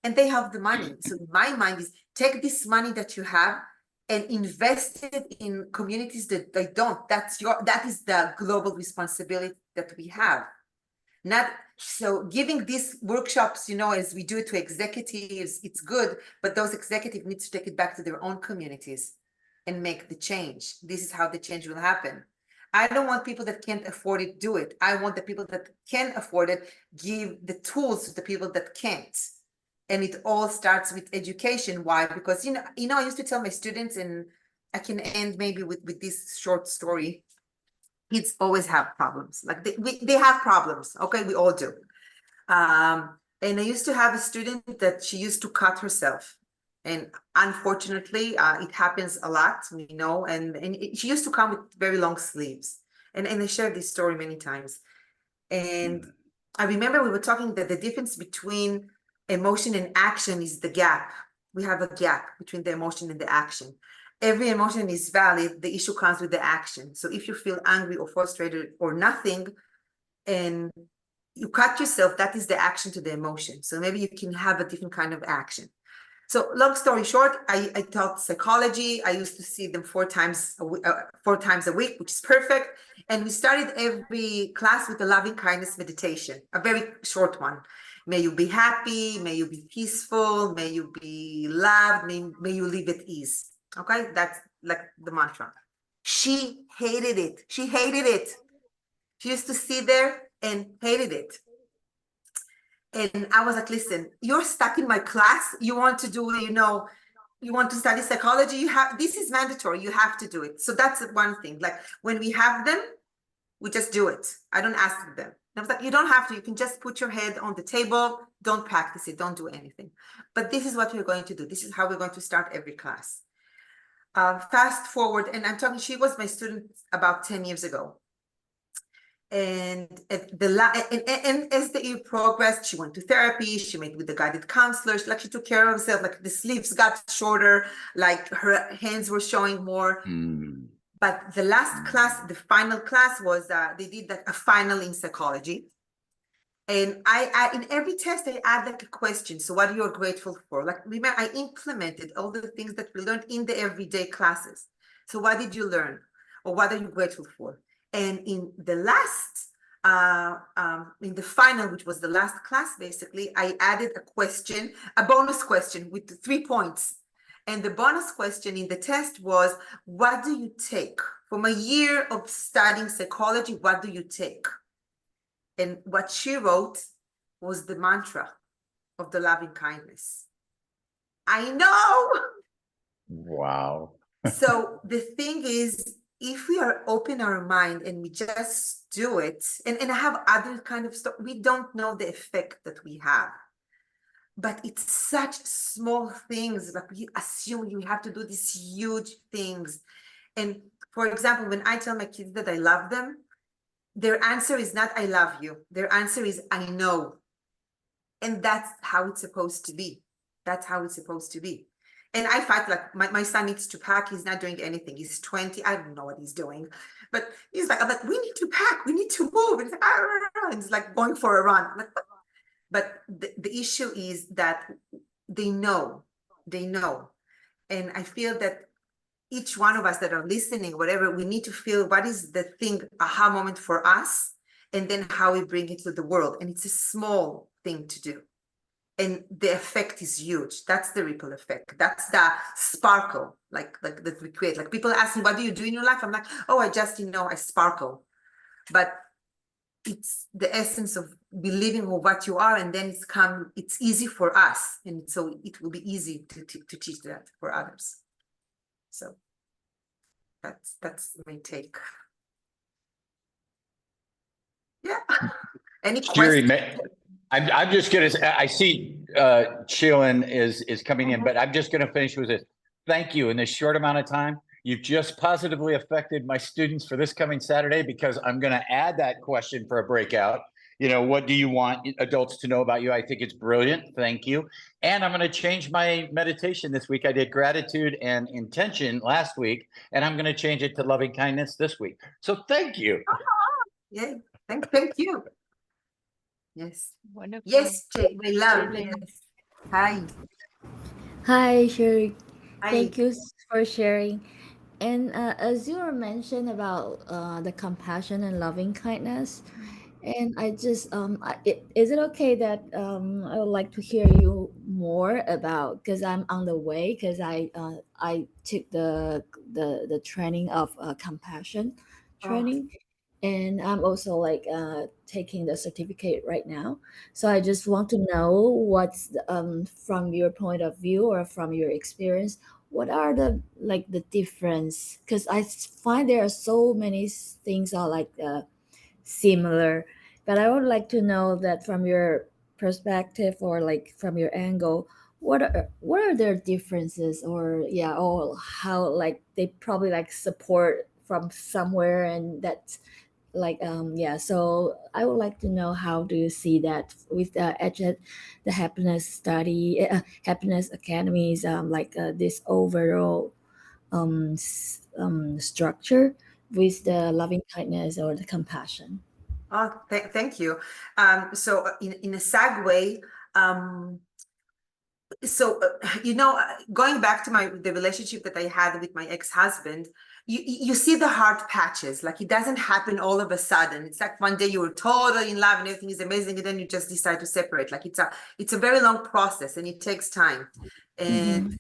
and they have the money. So my mind is take this money that you have and invest it in communities that they don't. That is the global responsibility that we have. Not so giving these workshops, as we do it to executives, it's good, but those executives need to take it back to their own communities and make the change. This is how the change will happen. I don't want people that can't afford it do it. I want the people that can afford it give the tools to the people that can't. And it all starts with education. Why? Because I used to tell my students, and I can end maybe with this short story. Kids always have problems. Like they have problems. Okay, we all do. And I used to have a student that she used to cut herself. And unfortunately, it happens a lot, and she used to come with very long sleeves. And I shared this story many times. And I remember we were talking that the difference between emotion and action is the gap. We have a gap between the emotion and the action. Every emotion is valid. The issue comes with the action. So if you feel angry or frustrated or nothing, and you cut yourself, that is the action to the emotion. So maybe you can have a different kind of action. So long story short, I taught psychology. I used to see them 4 times a week, which is perfect. And we started every class with a loving kindness meditation, a very short one. May you be happy, may you be peaceful, may you be loved, may you live at ease. Okay, that's like the mantra. She hated it. She hated it. She used to sit there and hated it. And I was like, listen, you're stuck in my class. You want to do, you want to study psychology. This is mandatory. You have to do it. So that's one thing. Like when we have them, we just do it. I don't ask them. And I was like, you don't have to. You can just put your head on the table. Don't practice it. Don't do anything. But this is what we're going to do. This is how we're going to start every class. Fast forward, and I'm talking, she was my student about 10 years ago. And as the year progressed, she went to therapy. She met with the guided counselors. Like she took care of herself. Like the sleeves got shorter. Like her hands were showing more. But the last class, the final class was they did like a final in psychology. And I in every test I add like a question. So what are you grateful for? Like remember, I implemented all the things that we learned in the everyday classes. So what did you learn, or what are you grateful for? And in the last, in the final, which was the last class, basically, I added a question, a bonus question with 3 points. And the bonus question in the test was, what do you take from a year of studying psychology? What do you take? And what she wrote was the mantra of the loving kindness. I know. Wow. So the thing is, if we are open our mind and we just do it, and I have other kind of stuff, we don't know the effect that we have. But it's such small things, like we assume you have to do these huge things. And for example, when I tell my kids that I love them, their answer is not I love you. Their answer is I know. And that's how it's supposed to be. That's how it's supposed to be. And I fight like my son needs to pack. He's not doing anything. He's 20. I don't know what he's doing. But he's like, I'm like, we need to pack. We need to move. And it's like going for a run. Like, but the issue is that they know. They know. And I feel that each one of us that are listening, whatever, we need to feel what is the thing, aha moment for us, and then how we bring it to the world. And it's a small thing to do. And the effect is huge. That's the ripple effect. That's the sparkle, like that we create. Like people ask me, what do you do in your life? I'm like, oh, I just, I sparkle. But it's the essence of believing in what you are, and then it's easy for us. And so it will be easy to teach that for others. So that's my take. Yeah. Any Shiri, questions? I'm just gonna. I see Shilin is coming in, but I'm just gonna finish with this. Thank you. In this short amount of time, you've just positively affected my students for this coming Saturday, because I'm gonna add that question for a breakout. What do you want adults to know about you? I think it's brilliant. Thank you. And I'm going to change my meditation this week. I did gratitude and intention last week, and I'm going to change it to loving kindness this week. So thank you. Yeah. Thank you. Yes. Wonderful. Yes, Jay, my love. Shiri. Yes. Hi. Hi, Shiri. Hi. Thank you for sharing. And as you were mentioned about the compassion and loving kindness, and I just is it okay that I would like to hear you more about, because I'm on the way, because I took the training of compassion training, and I'm also like taking the certificate right now. So I just want to know what's from your point of view or from your experience, what are the difference, because I find there are so many things are like similar, but I would like to know that from your perspective or like from your angle, what are their differences, or yeah, or how like they probably like support from somewhere, and that's like yeah, so I would like to know, how do you see that with the happiness study, happiness academies, like this overall structure with the loving kindness or the compassion. Oh, thank you. So in a segue, going back to the relationship that I had with my ex-husband, you see the hard patches. Like, it doesn't happen all of a sudden. It's like one day you were totally in love and everything is amazing, and then you just decide to separate. Like, it's a very long process and it takes time. And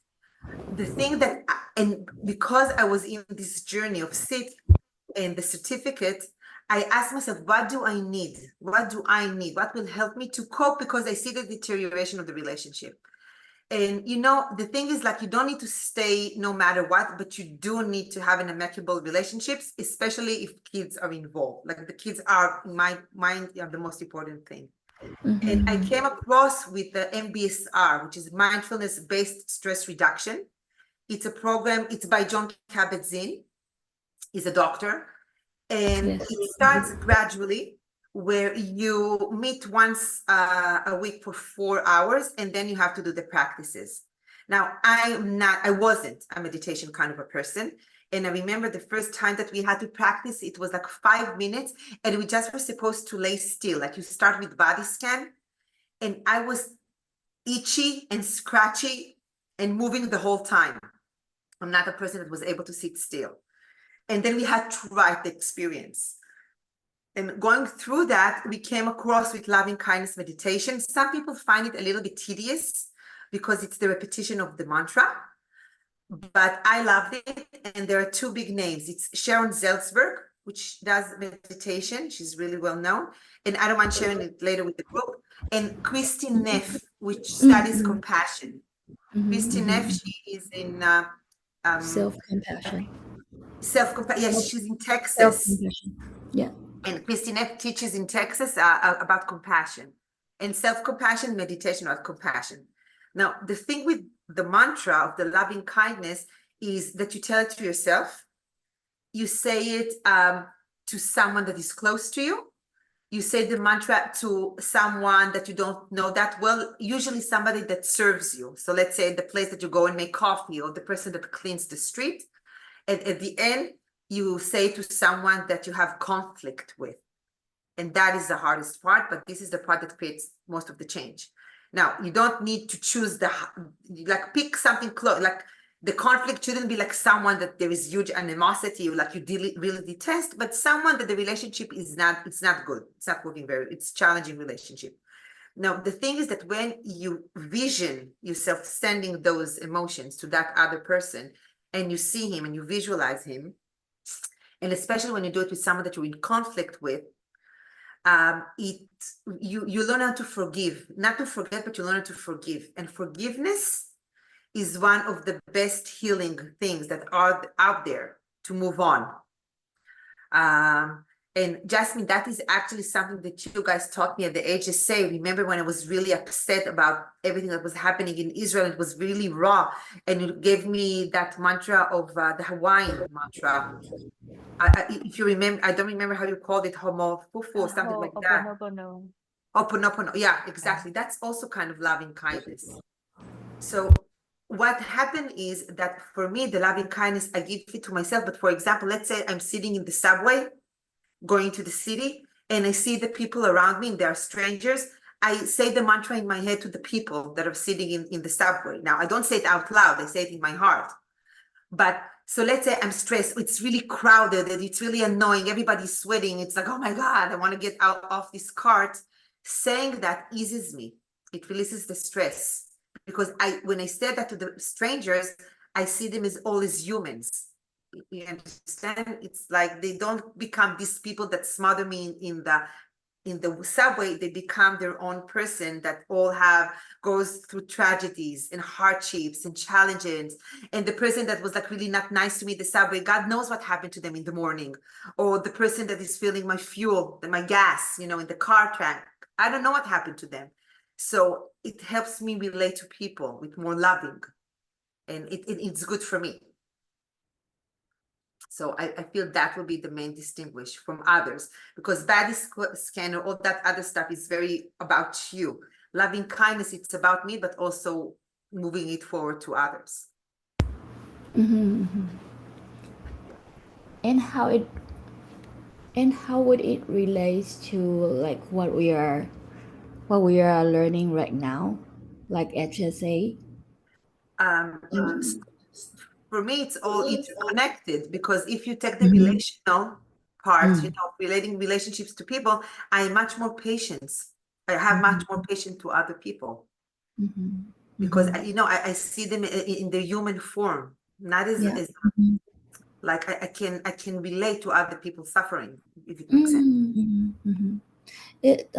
the thing that, and because I was in this journey of SIT and the certificate, I asked myself, what do I need? What do I need? What will help me to cope? Because I see the deterioration of the relationship. And the thing is, like, you don't need to stay no matter what, but you do need to have an amicable relationships, especially if kids are involved. Like, the kids are, in my mind, the most important thing. And I came across with the MBSR, which is mindfulness-based stress reduction. It's a program, it's by John Kabat-Zinn. He's a doctor. And it starts gradually, where you meet once a week for 4 hours, and then you have to do the practices. Now, I wasn't a meditation kind of a person. And I remember the first time that we had to practice, it was like 5 minutes, and we just were supposed to lay still. Like, you start with body scan, and I was itchy and scratchy and moving the whole time. I'm not a person that was able to sit still. And then we had to write the experience. And going through that, we came across with loving kindness meditation. Some people find it a little bit tedious because it's the repetition of the mantra, but I loved it. And there are two big names. It's Sharon Zeltzberg, which does meditation. She's really well known. And I don't mind sharing it later with the group. And Christine Neff, which studies compassion. Christine Neff, she is in self-compassion. Yes, she's in Texas. Self-compassion. Yeah. And Christine Neff teaches in Texas about compassion and self-compassion, meditation about compassion. Now, the thing with the mantra of the loving kindness is that you tell it to yourself. You say it to someone that is close to you. You say the mantra to someone that you don't know that well, usually somebody that serves you. So let's say the place that you go and make coffee, or the person that cleans the street. And at the end, you say to someone that you have conflict with. And that is the hardest part, but this is the part that creates most of the change. Now, you don't need to choose like, pick something close. Like, the conflict shouldn't be like someone that there is huge animosity, or like you really detest, but someone that the relationship is it's not good. It's not working it's challenging relationship. Now, the thing is that when you vision yourself sending those emotions to that other person, and you see him and you visualize him, and especially when you do it with someone that you're in conflict with, you learn how to forgive, not to forget, but you learn how to forgive. And forgiveness is one of the best healing things that are out there to move on. And Jasmine, that is actually something that you guys taught me at the HSA. Remember when I was really upset about everything that was happening in Israel? It was really raw. And you gave me that mantra of the Hawaiian mantra. If you remember, I don't remember how you called it, homo fufu or something like that. Oponopono. Yeah, exactly. That's also kind of loving kindness. So what happened is that for me, the loving kindness, I give it to myself. But for example, let's say I'm sitting in the subway, going to the city, and I see the people around me and they are strangers. I say the mantra in my head to the people that are sitting in the subway. Now, I don't say it out loud. I say it in my heart. But so let's say I'm stressed. It's really crowded and it's really annoying. Everybody's sweating. It's like, oh my God, I want to get out of this cart. Saying that eases me. It releases the stress. Because when I say that to the strangers, I see them as all as humans. You understand? It's like they don't become these people that smother me in the subway. They become their own person that all goes through tragedies and hardships and challenges. And the person that was like really not nice to me in the subway, God knows what happened to them in the morning. Or the person that is filling my fuel, my gas, in the car tank. I don't know what happened to them. So it helps me relate to people with more loving, and it's good for me. So I feel that will be the main distinguish from others, because body scan or all that other stuff is very about you. Loving kindness, it's about me, but also moving it forward to others. And how it And how would it relate to like what we are learning right now, like HSA? S- for me, it's all interconnected, because if you take the Mm-hmm. relational part, Mm-hmm. relating relationships to people, I am much more patience. I have much more patience to other people, Mm-hmm. because Mm-hmm. I see them in the human form, not Yeah. as Mm-hmm. like I can relate to other people's suffering, if it makes sense. Mm-hmm. Mm-hmm. It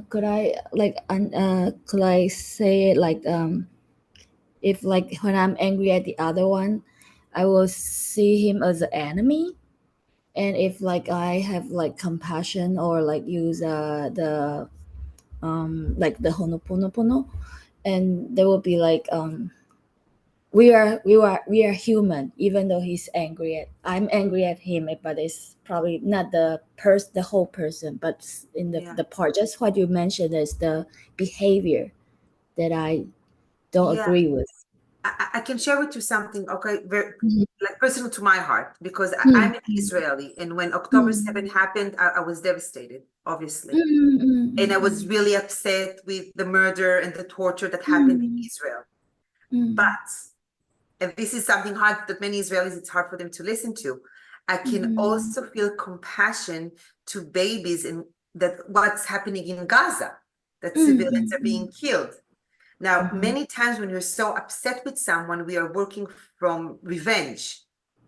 could I like could I say it like if like when I'm angry at the other one, I will see him as an enemy. And if like I have like compassion or like use the like the Honoponopono, and there will be like we are human, even though he's angry at I'm angry at him, but it's probably not the whole person, but in the Yeah. the part, just what you mentioned is the behavior that I don't Yeah. agree with. I can share with you something, okay, very Mhm. like personal to my heart, because I'm an Mm, Israeli, and when October mm, 7 happened, I was devastated, mm, obviously. mm, And I mm, was mm, really upset with the murder and the torture that happened in mm, Israel. mm, But, and this is something hard that many Israelis, it's hard for them to listen to. I can mhm, also feel compassion to babies and that what's happening in Gaza, that mm, civilians mm, are being mm, killed. Now, mhm. many times when you're so upset with someone, we are working from revenge.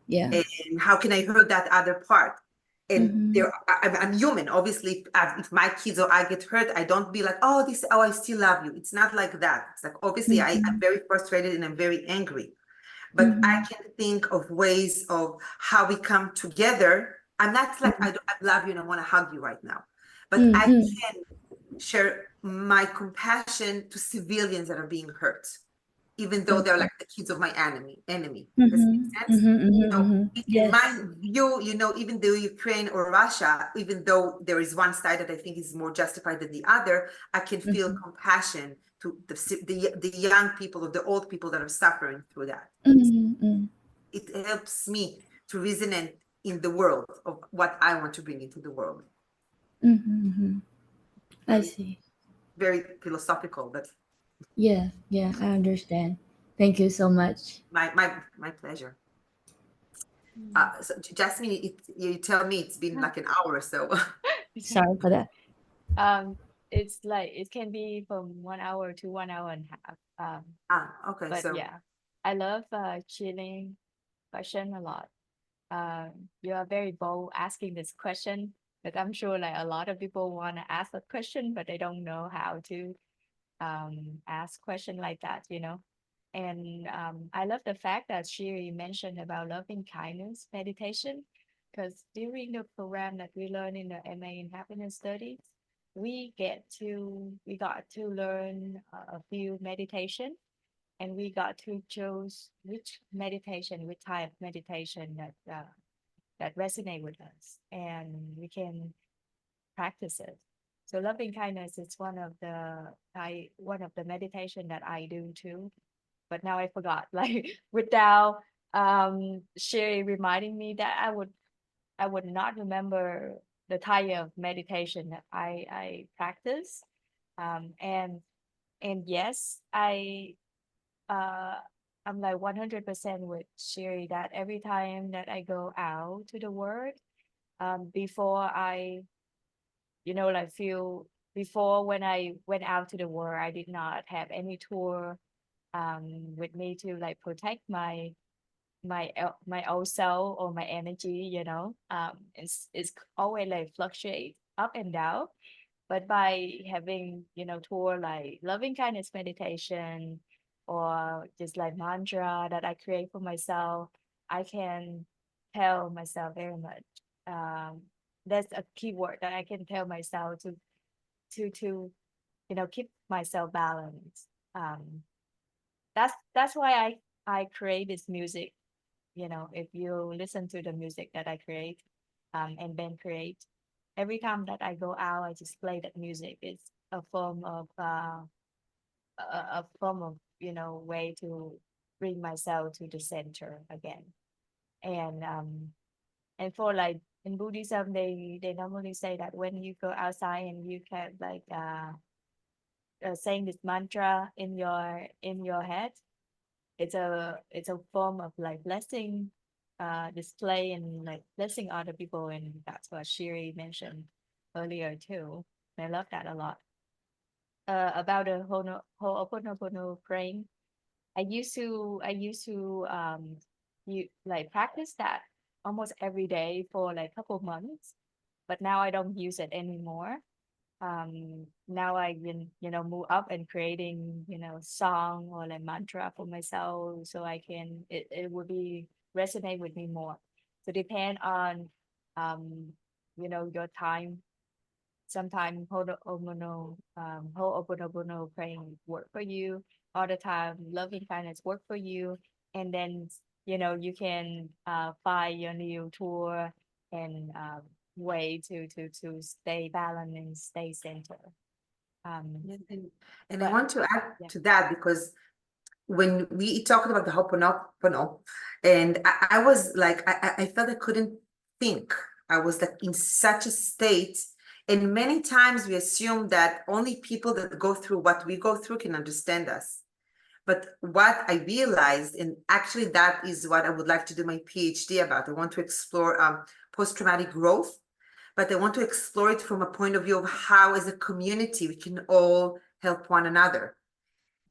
Yeah. And how can I hurt that other part? And Mhm, I'm human. Obviously, if my kids or I get hurt, I don't be like, I still love you. It's not like that. It's like, obviously, I'm mhm, very frustrated and I'm very angry. But I mhm, can think of ways of how we come together. I'm not like, mhm, I love you and I want to hug you right now. But mm, I mm. can share my compassion to civilians that are being hurt, even though they're Okay. like the kids of my enemy. Does it Mhm, make sense? mhm, mhm, mhm. In Yes. my view, even though Ukraine or Russia, even though there is one side that I think is more justified than the other, I can feel Mhm, compassion to the young people or the old people that are suffering through that. mhm, mm, It helps me to resonate in the world of what I want to bring into the world. mhm, mhm. I Very, see. very philosophical, but Yeah, yeah, I understand. Thank you so much. my pleasure. So Jasmine, you tell me it's been like an hour or so. Sorry for that. Um, it's like it can be from 1 hour to 1 hour and a half. Okay, But so yeah, I love chilling question a lot. You are very bold asking this question, but I'm sure like a lot of people want to ask a question, but they don't know how to ask question like that. And I love the fact that Shiri mentioned about loving kindness meditation, because during the program that we learn in the MA in Happiness Studies, we got to learn a few meditation, and we got to choose which meditation, which type of meditation that resonate with us, and we can practice it. So loving kindness is one of the meditation that I do too. But now I forgot. Like without Sherry reminding me that I would not remember the type of meditation that I practice. And yes, uh I'm like 100% with Sherry that every time that I go out to the world, before I like feel before when I went out to the world, I did not have any tour with me to like protect my old self or my energy. It's always like fluctuate up and down. But by having tour like loving kindness meditation or just like mantra that I create for myself, I can tell myself very much. um that's a keyword that I can tell myself to keep myself balanced. That's why I create this music. If you listen to the music that I create, and Ben create, every time that I go out, I just play that music. It's a form of way to bring myself to the center again. And for like in Buddhism, they normally say that when you go outside and you can like saying this mantra in your head, it's a form of like blessing, display and like blessing other people, and that's what Shiri mentioned earlier too. I love that a lot. About the Ho'oponopono praying, I used to you like practice that almost every day for like a couple months, but now I don't use it anymore. Now I've been, move up and creating, song or like mantra for myself, so I can it would be resonate with me more. So depend on um, your time. Sometimes Ho'oponopono praying work for you. All the time, loving kindness work for you. And then, you can find your new tour and way to stay balanced and stay centered. Yeah, and I But want to add yeah, to that because when we talked about the Ho'oponopono, and I was like, I felt I couldn't think. I was like in such a state. And many times we assume that only people that go through what we go through can understand us. But what I realized, and actually that is what I would like to do my PhD about. I want to explore post-traumatic growth, but I want to explore it from a point of view of how, as a community, we can all help one another.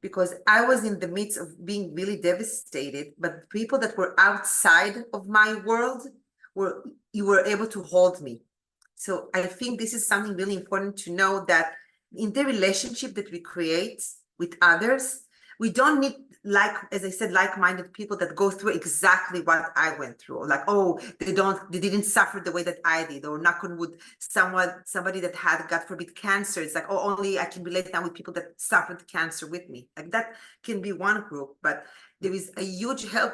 Because I was in the midst of being really devastated, but people that were outside of my world you were able to hold me. So I think this is something really important to know, that in the relationship that we create with others, we don't need, like, as I said, like-minded people that go through exactly what I went through. Or like, oh, they didn't suffer the way that I did. Or knock on wood, somebody that had, God forbid, cancer. It's like, oh, only I can relate now with people that suffered cancer with me. Like that can be one group, but there is a huge help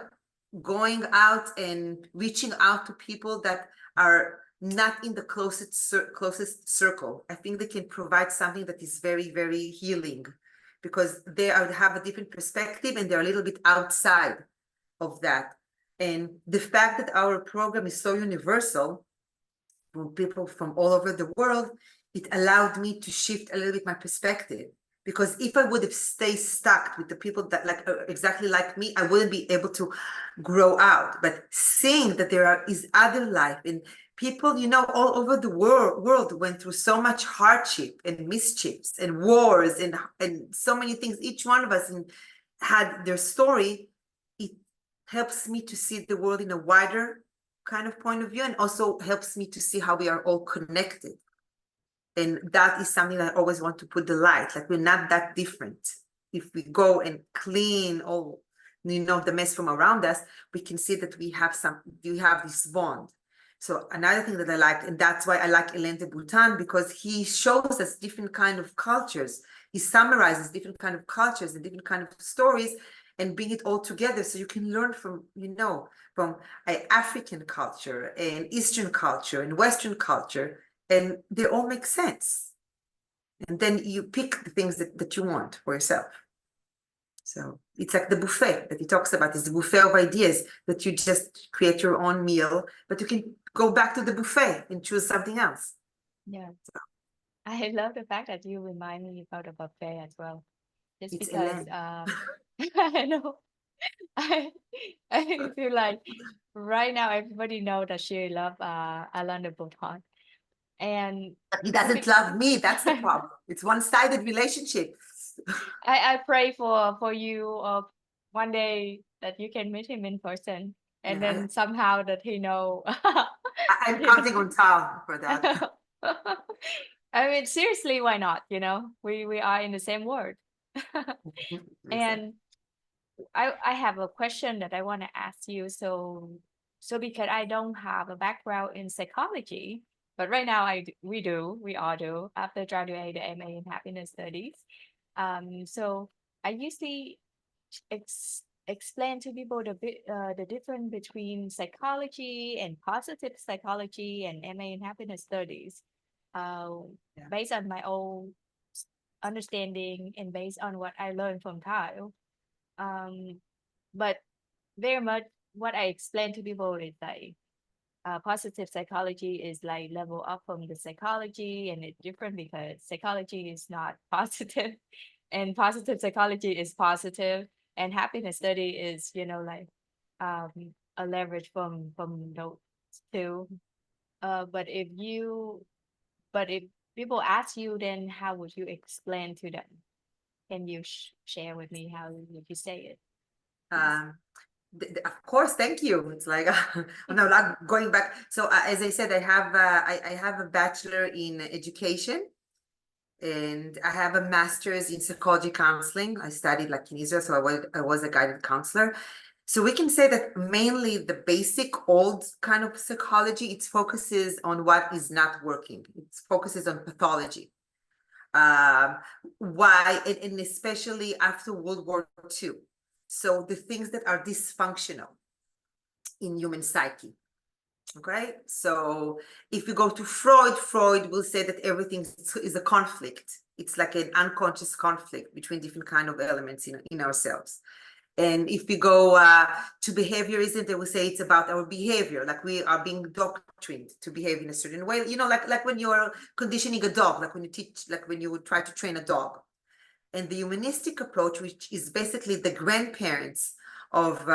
going out and reaching out to people that are not in the closest circle. I think they can provide something that is very, very healing, because they have a different perspective and they're a little bit outside of that. And the fact that our program is so universal, from people from all over the world, it allowed me to shift a little bit my perspective. Because if I would have stayed stuck with the people that exactly like me, I wouldn't be able to grow out. But seeing that is other life, and people, all over the world went through so much hardship and mischiefs and wars and so many things. Each one of us had their story. It helps me to see the world in a wider kind of point of view, and also helps me to see how we are all connected. And that is something that I always want to put the light, like we're not that different. If we go and clean all, the mess from around us, we can see that we have this bond. So another thing that I like, and that's why I like Elaine de Boutin, because he shows us different kind of cultures. He summarizes different kind of cultures and different kind of stories and bring it all together, so you can learn from, from African culture and Eastern culture and Western culture, and they all make sense. And then you pick the things that you want for yourself. So it's like the buffet that he talks about, is the buffet of ideas, that you just create your own meal, but you can go back to the buffet and choose something else. yeah. I love the fact that you remind me about the buffet as well. Just It's because Elaine. I know I I feel like right now everybody know that she love Alain de Botton. And He doesn't love me. That's the problem. It's one-sided relationship. I pray for you one day that you can meet him in person, and Yeah, then somehow that he know. I'm counting on Tal for that. I mean, seriously, why not? We are in the same world. And I have a question that I want to ask you. So because I don't have a background in psychology, but right now we all do after graduating MA in happiness studies. So I usually explain to people the difference between psychology and positive psychology and MA in happiness studies, based on my own understanding and based on what I learned from Kyle. But very much what I explain to people is like positive psychology is like level up from the psychology, and it's different because psychology is not positive and positive psychology is positive, and happiness study is, you know, like um a leverage from those two. But if people ask you, then how would you explain to them? Can you share with me how would you say it? Um, of course, thank you. It's like I'm not like going back. So as I said, I have a bachelor in education, and I have a master's in psychology counseling. I studied like in Israel, so I was a guided counselor. So we can say that mainly the basic old kind of psychology, it focuses on what is not working. It focuses on pathology. Um, why, and especially after World War II. So the things that are dysfunctional in human psyche. Okay, so if you go to Freud will say that everything is a conflict. It's like an unconscious conflict between different kind of elements in ourselves. And if we go to behaviorism, they will say it's about our behavior, like we are being doctrined to behave in a certain way. You know, like when you're conditioning a dog, like when you teach, like when you would try to train a dog. And the humanistic approach, which is basically the grandparents of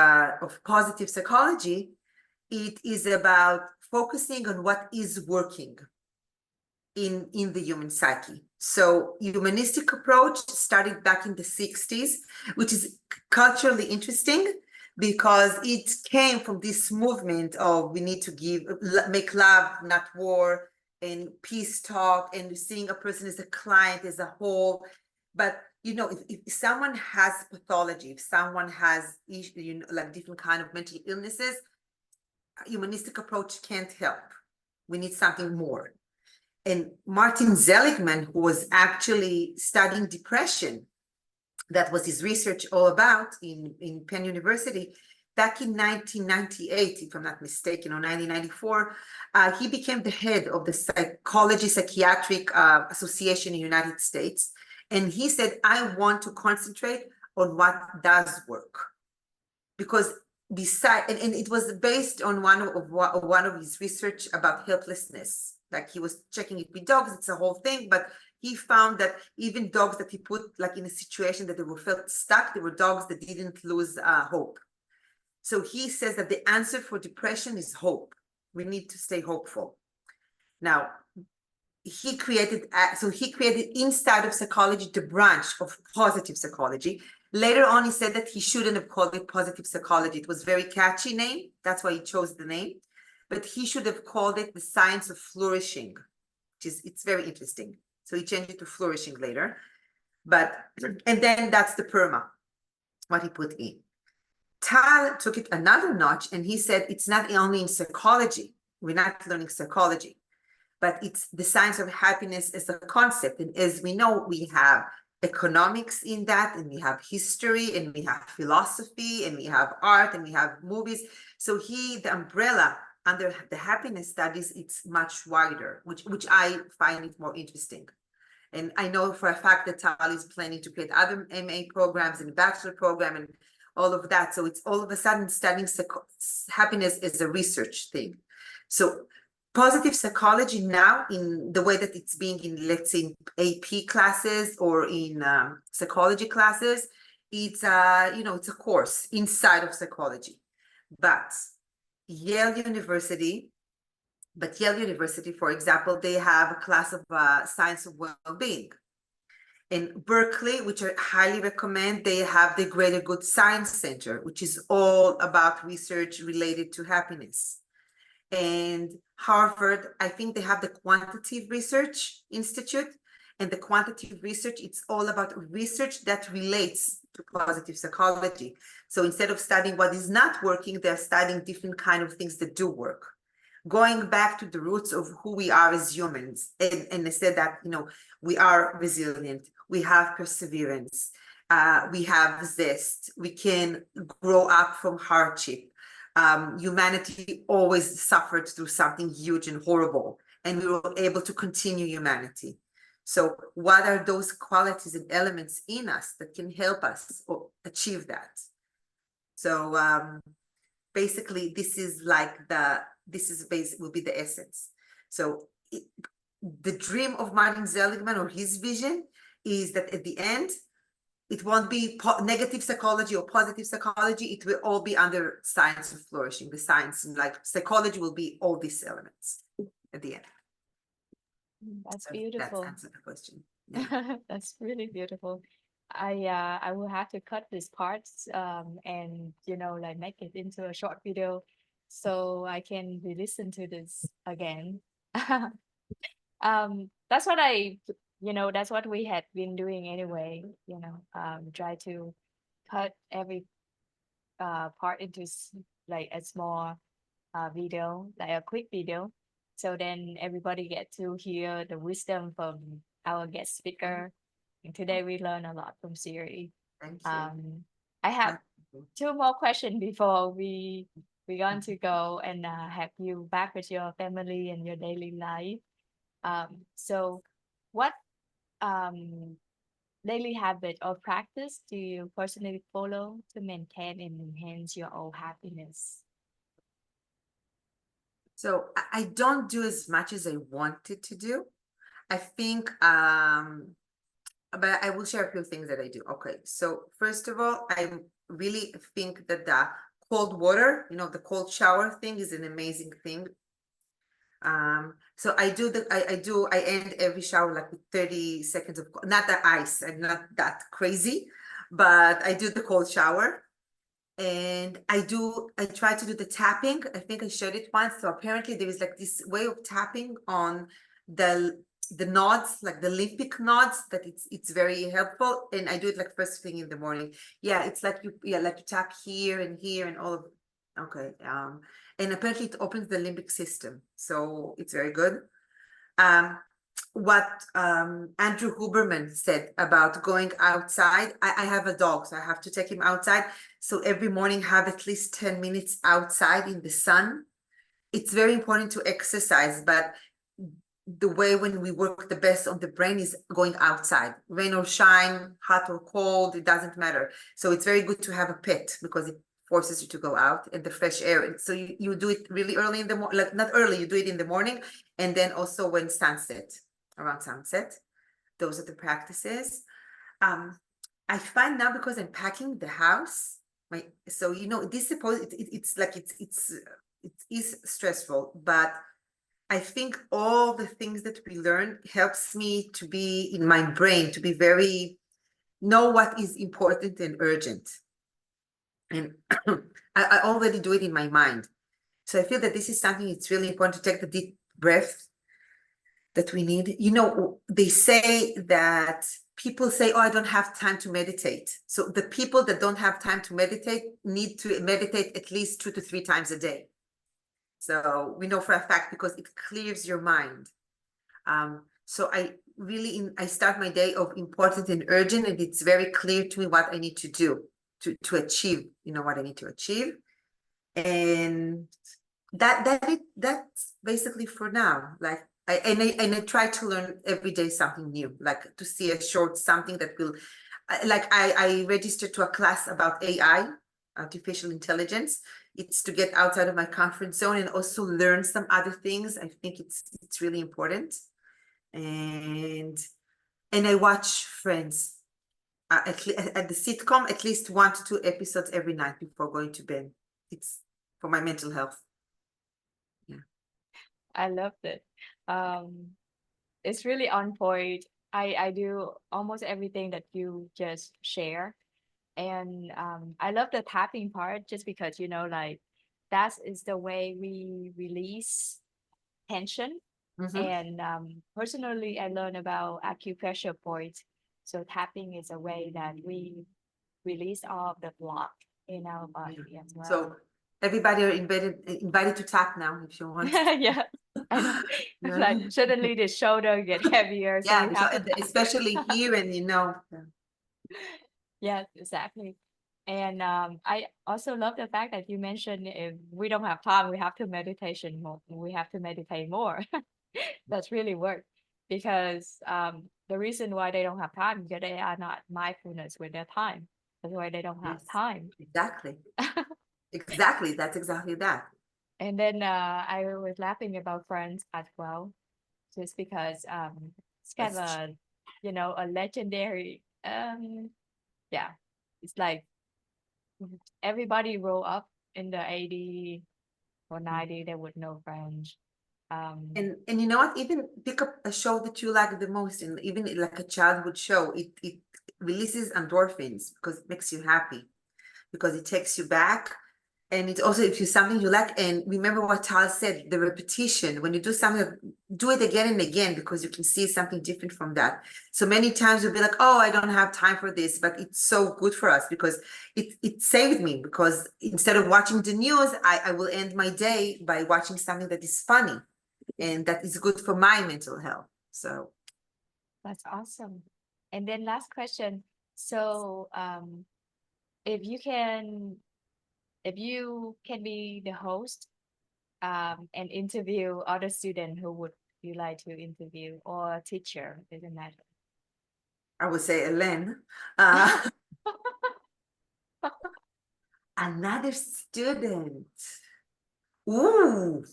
positive psychology, it is about focusing on what is working in the human psyche. So humanistic approach started back in the 60s, which is culturally interesting because it came from this movement of we need to make love, not war, and peace talk, and seeing a person as a client, as a whole. But you know, if someone has pathology, if someone has like different kind of mental illnesses, humanistic approach can't help. We need something more. And Martin Seligman, who was actually studying depression, that was his research all about in Penn University, back in 1998, if I'm not mistaken, or 1994, he became the head of the Psychiatric Association in the United States. And he said, I want to concentrate on what does work. Because and it was based on one of his research about helplessness. Like he was checking it with dogs, it's a whole thing, but he found that even dogs that he put like in a situation that they were felt stuck, they were dogs that didn't lose hope. So he says that the answer for depression is hope. We need to stay hopeful. Now, he created inside of psychology the branch of positive psychology. Later on, he said that he shouldn't have called it positive psychology. It was a very catchy name. That's why he chose the name. But he should have called it the science of flourishing, it's very interesting. So he changed it to flourishing later. And then that's the PERMA, what he put in. Tal took it another notch, and he said it's not only in psychology. We're not learning psychology, but it's the science of happiness as a concept. And as we know, we have economics in that, and we have history, and we have philosophy, and we have art, and we have movies. So the umbrella under the happiness studies, it's much wider, which I find it more interesting. And I know for a fact that Tal is planning to create other MA programs and bachelor program and all of that. So it's all of a sudden studying happiness as a research thing. So positive psychology now, in the way that it's being in, let's say, AP classes or in psychology classes, it's it's a course inside of psychology. But Yale University, for example, they have a class of science of well-being. In Berkeley, which I highly recommend, they have the Greater Good Science Center, which is all about research related to happiness. And Harvard, I think they have the Quantitative Research Institute, and the quantitative research, it's all about research that relates to positive psychology. So instead of studying what is not working, they're studying different kind of things that do work. Going back to the roots of who we are as humans. And they said that, we are resilient, we have perseverance, we have zest, we can grow up from hardship. Humanity always suffered through something huge and horrible, and we were able to continue humanity. So what are those qualities and elements in us that can help us achieve that? So basically this is will be the essence. So the dream of Martin Seligman, or his vision, is that at the end, it won't be negative psychology or positive psychology. It will all be under science of flourishing. The science, and like psychology, will be all these elements at the end. That's So beautiful. That's answered the question. Yeah. That's really beautiful. I will have to cut this part and like make it into a short video so I can re-listen to this again. That's what that's what we had been doing anyway, try to cut every part into like a small video, like a quick video, so then everybody get to hear the wisdom from our guest speaker. And today we learned a lot from Shiri. Thank you. I have two more questions before we're going to go and have you back with your family and your daily life. So what daily habit or practice do you personally follow to maintain and enhance your own happiness? So I don't do as much as I wanted to do. I think, but I will share a few things that I do. Okay, so first of all, I really think that the cold water, the cold shower thing is an amazing thing. So I end every shower like with 30 seconds of, not the ice, I'm not that crazy, but I do the cold shower. And I try to do the tapping. I think I showed it once. So apparently there is like this way of tapping on the nodes, like the limbic nodes, that it's very helpful. And I do it like first thing in the morning. Yeah, it's like you tap here and all of, okay. And apparently it opens the limbic system. So it's very good. What Andrew Huberman said about going outside. I have a dog, so I have to take him outside. So every morning have at least 10 minutes outside in the sun. It's very important to exercise, but the way when we work the best on the brain is going outside. Rain or shine, hot or cold, it doesn't matter. So it's very good to have a pet because it forces you to go out in the fresh air. And so you do it really early in the morning, like not early, you do it in the morning, and then also when around sunset. Those are the practices. I find now, because I'm packing the house, so this it is stressful, but I think all the things that we learn helps me to be in my brain, to be know what is important and urgent. And I already do it in my mind. So I feel that this is something it's really important to take the deep breath that we need. They say that people say, oh, I don't have time to meditate. So the people that don't have time to meditate need to meditate at least 2 to 3 times a day. So we know for a fact, because it clears your mind. So I start my day of important and urgent, and it's very clear to me what I need to do to achieve, what I need to achieve. And that's basically for now. Like I try to learn every day something new, like to see a short something that will, like I registered to a class about AI, artificial intelligence. It's to get outside of my comfort zone and also learn some other things. I think it's really important. And I watch Friends, at the sitcom, at least 1 to 2 episodes every night before going to bed. It's for my mental health. Yeah, I loved it. It's really on point. I do almost everything that you just share. And I love the tapping part, just because like that is the way we release tension. And personally, I learned about acupressure points. So tapping is a way that we release all of the block in our body as well. So everybody are invited to tap now if you want. Yeah, I know. Like suddenly the shoulder get heavier. So Yeah, we have to especially here, and Yeah, exactly. And I also love the fact that you mentioned if we don't have time, we have to meditation more. We have to meditate more. That's really work, because the reason why they don't have time is that they are not mindfulness with their time. That's why they don't have Yes, time. exactly. Exactly. That's exactly that. And then I was laughing about Friends as well, just because it's kind of That's a, a legendary yeah, it's like everybody grew up in the 80 or 90, they would know French. And you know what? Even pick up a show that you like the most, and even like a childhood show, it releases endorphins because it makes you happy, because it takes you back. And it's also if you something you like, and remember what Tal said, the repetition. When you do something, do it again and again because you can see something different from that. So many times you'll be like, oh, I don't have time for this, but it's so good for us because it saved me, because instead of watching the news, I will end my day by watching something that is funny and that is good for my mental health. So That's awesome. And then last question. So if you can be the host and interview other student, who would you like to interview, or teacher, doesn't matter. I would say Ellen. Uh, another student. Ooh,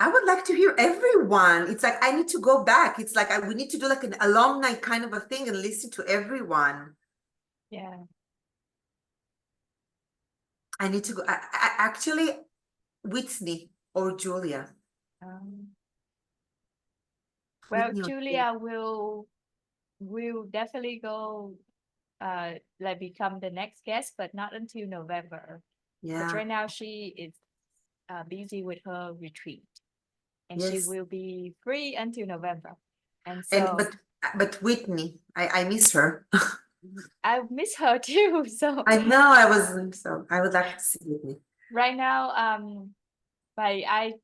I would like to hear everyone. It's like I need to go back. It's like we need to do like an alumni kind of a thing and listen to everyone. Yeah. I need to go. I actually, Whitney or Julia. Um, well, Whitney or Julia will definitely go like become the next guest, but not until November. But Yeah. right now she is busy with her retreat, and she Yes. will be free until November. And And so but Whitney, I miss her. I miss her too. So I know I was so I would like to see Whitney. right now, I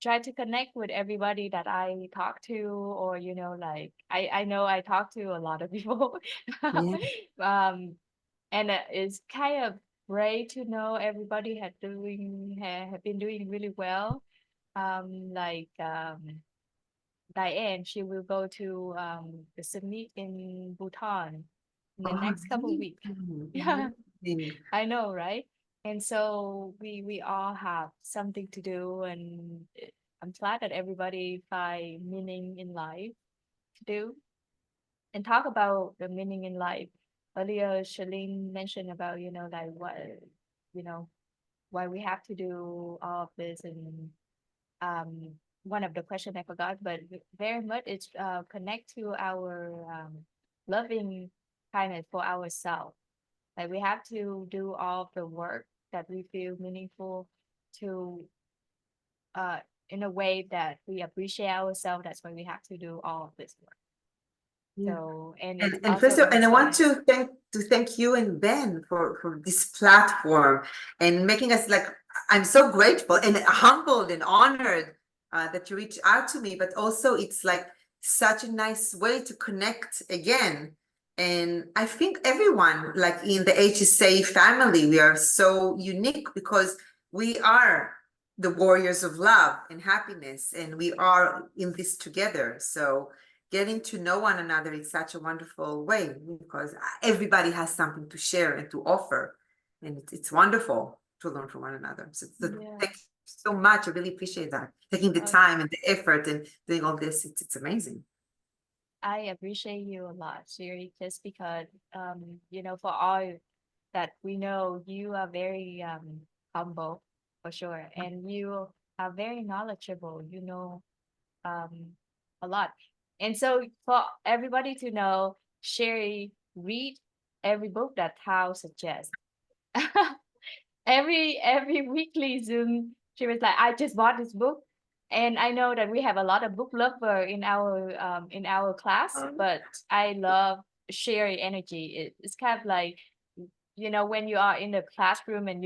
try to connect with everybody that I talk to, or like I know I talk to a lot of people, Yeah. and it's kind of great to know everybody have been doing really well. Like Diane, she will go to the summit in Bhutan in the Oh, next couple of weeks. Yeah, amazing. I know, right? And so we all have something to do, and I'm glad that everybody find meaning in life to do and talk about the meaning in life. Earlier, Charlene mentioned about, like what, you know, why we have to do all of this, and um, one of the question I forgot, but very much it's connect to our loving kindness for ourselves. Like we have to do all of the work that we feel meaningful to uh in a way that we appreciate ourselves. That's why we have to do all of this work. Yeah. So, and it's And also first of all, and I want understand. to thank you and Ben for this platform and making us like, I'm so grateful and humbled and honored that you reached out to me, but also it's like such a nice way to connect again. And I think everyone, like in the HSA family, we are so unique because we are the warriors of love and happiness, and we are in this together. So getting to know one another is such a wonderful way because everybody has something to share and to offer, and it's wonderful to learn from one another. So Yeah. thank you so much. I really appreciate that, taking the time and the effort and doing all this. It's amazing. I appreciate you a lot, Shiri, just because for all that we know, you are very humble for sure, and you are very knowledgeable, a lot. And so for everybody to know, Sherry read every book that Tao suggests. every weekly Zoom, she was like, I just bought this book. And I know that we have a lot of book lover in our class, but I love Sherry energy. It's kind of like, when you are in the classroom and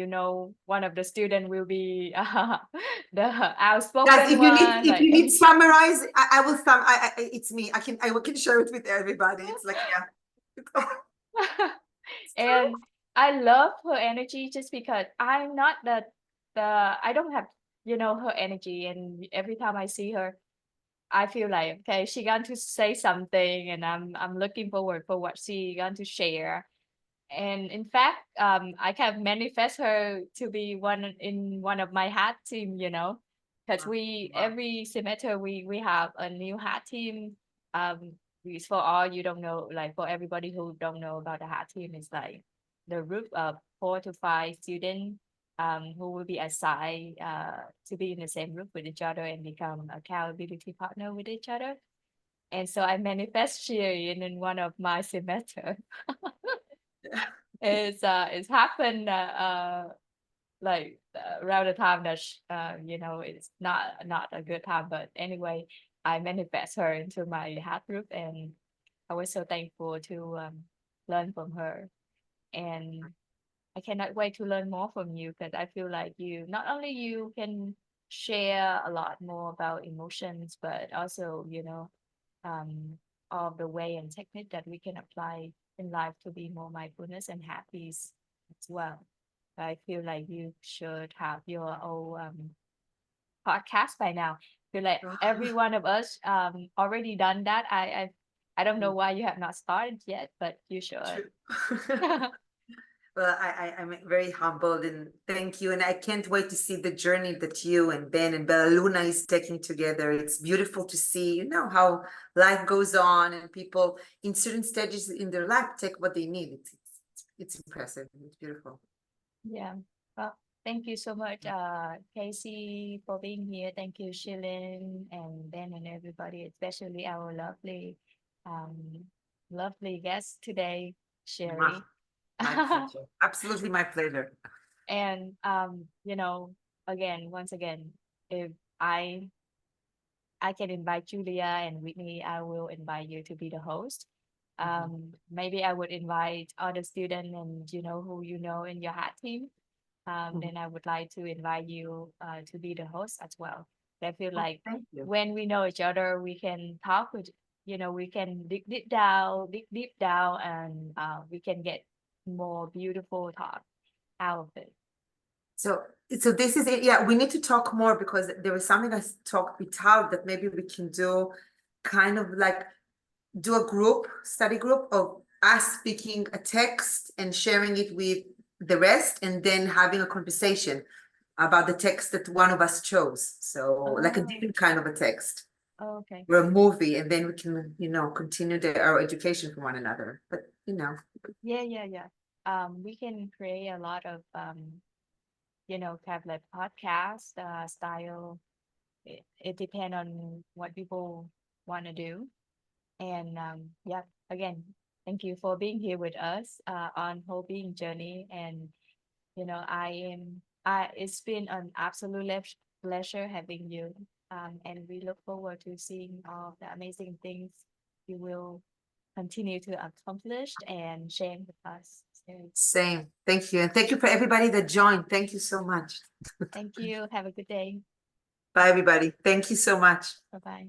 one of the student will be the Guys, outspoken if you one, like need summarize, I will it's me. I can share it with everybody. It's like, yeah. and I love her energy just because I'm not I don't have her energy, and every time I see her, I feel like, okay, she going to say something, and I'm looking forward for what she going to share. And in fact, I can manifest her to be one of my hat team, because every semester we have a new hat team. For all you don't know, like for everybody who don't know about the hat team, it's like the group of 4 to 5 students who will be assigned to be in the same group with each other and become accountability partner with each other. And so I manifest Shiri in one of my semester. It's happened like around the time that it's not a good time, but anyway, I manifest her into my hat group, and I was so thankful to learn from her. And I cannot wait to learn more from you, because I feel like you not only you can share a lot more about emotions, but also all the way and technique that we can apply in life to be more mindfulness and happy as well. I feel like you should have your own podcast by now. I feel like every one of us already done that. I don't know why you have not started yet, but you should. Well, I'm very humbled and thank you. And I can't wait to see the journey that you and Ben and Bella Luna is taking together. It's beautiful to see, how life goes on and people in certain stages in their life take what they need. It's impressive. It's beautiful. Yeah. Well, thank you so much, Casey, for being here. Thank you, Shilin and Ben and everybody, especially our lovely guest today, Shiri. My pleasure. Absolutely my pleasure. And once again, if I can invite Julia and Whitney, I will invite you to be the host. Maybe I would invite other students and who in your hat team. Then I would like to invite you to be the host as well. I feel like when we know each other, we can talk with, we can dig deep down, and we can get more beautiful talk out of it. So this is it. Yeah, we need to talk more, because there was something I talked with Tal that maybe we can do kind of like do a study group of us speaking a text and sharing it with the rest, and then having a conversation about the text that one of us chose. So like a different kind of a text. Oh, okay. Or a movie, and then we can, continue our education from one another. But Yeah. We can create a lot of kind of like podcast style. It depends on what people want to do. And yeah, again, thank you for being here with us on WholeBeing Journey. And it's been an absolute pleasure having you. And we look forward to seeing all the amazing things you will continue to accomplish and share with us. So, same. Thank you. And thank you for everybody that joined. Thank you so much. thank you. Have a good day. Bye, everybody. Thank you so much. Bye-bye.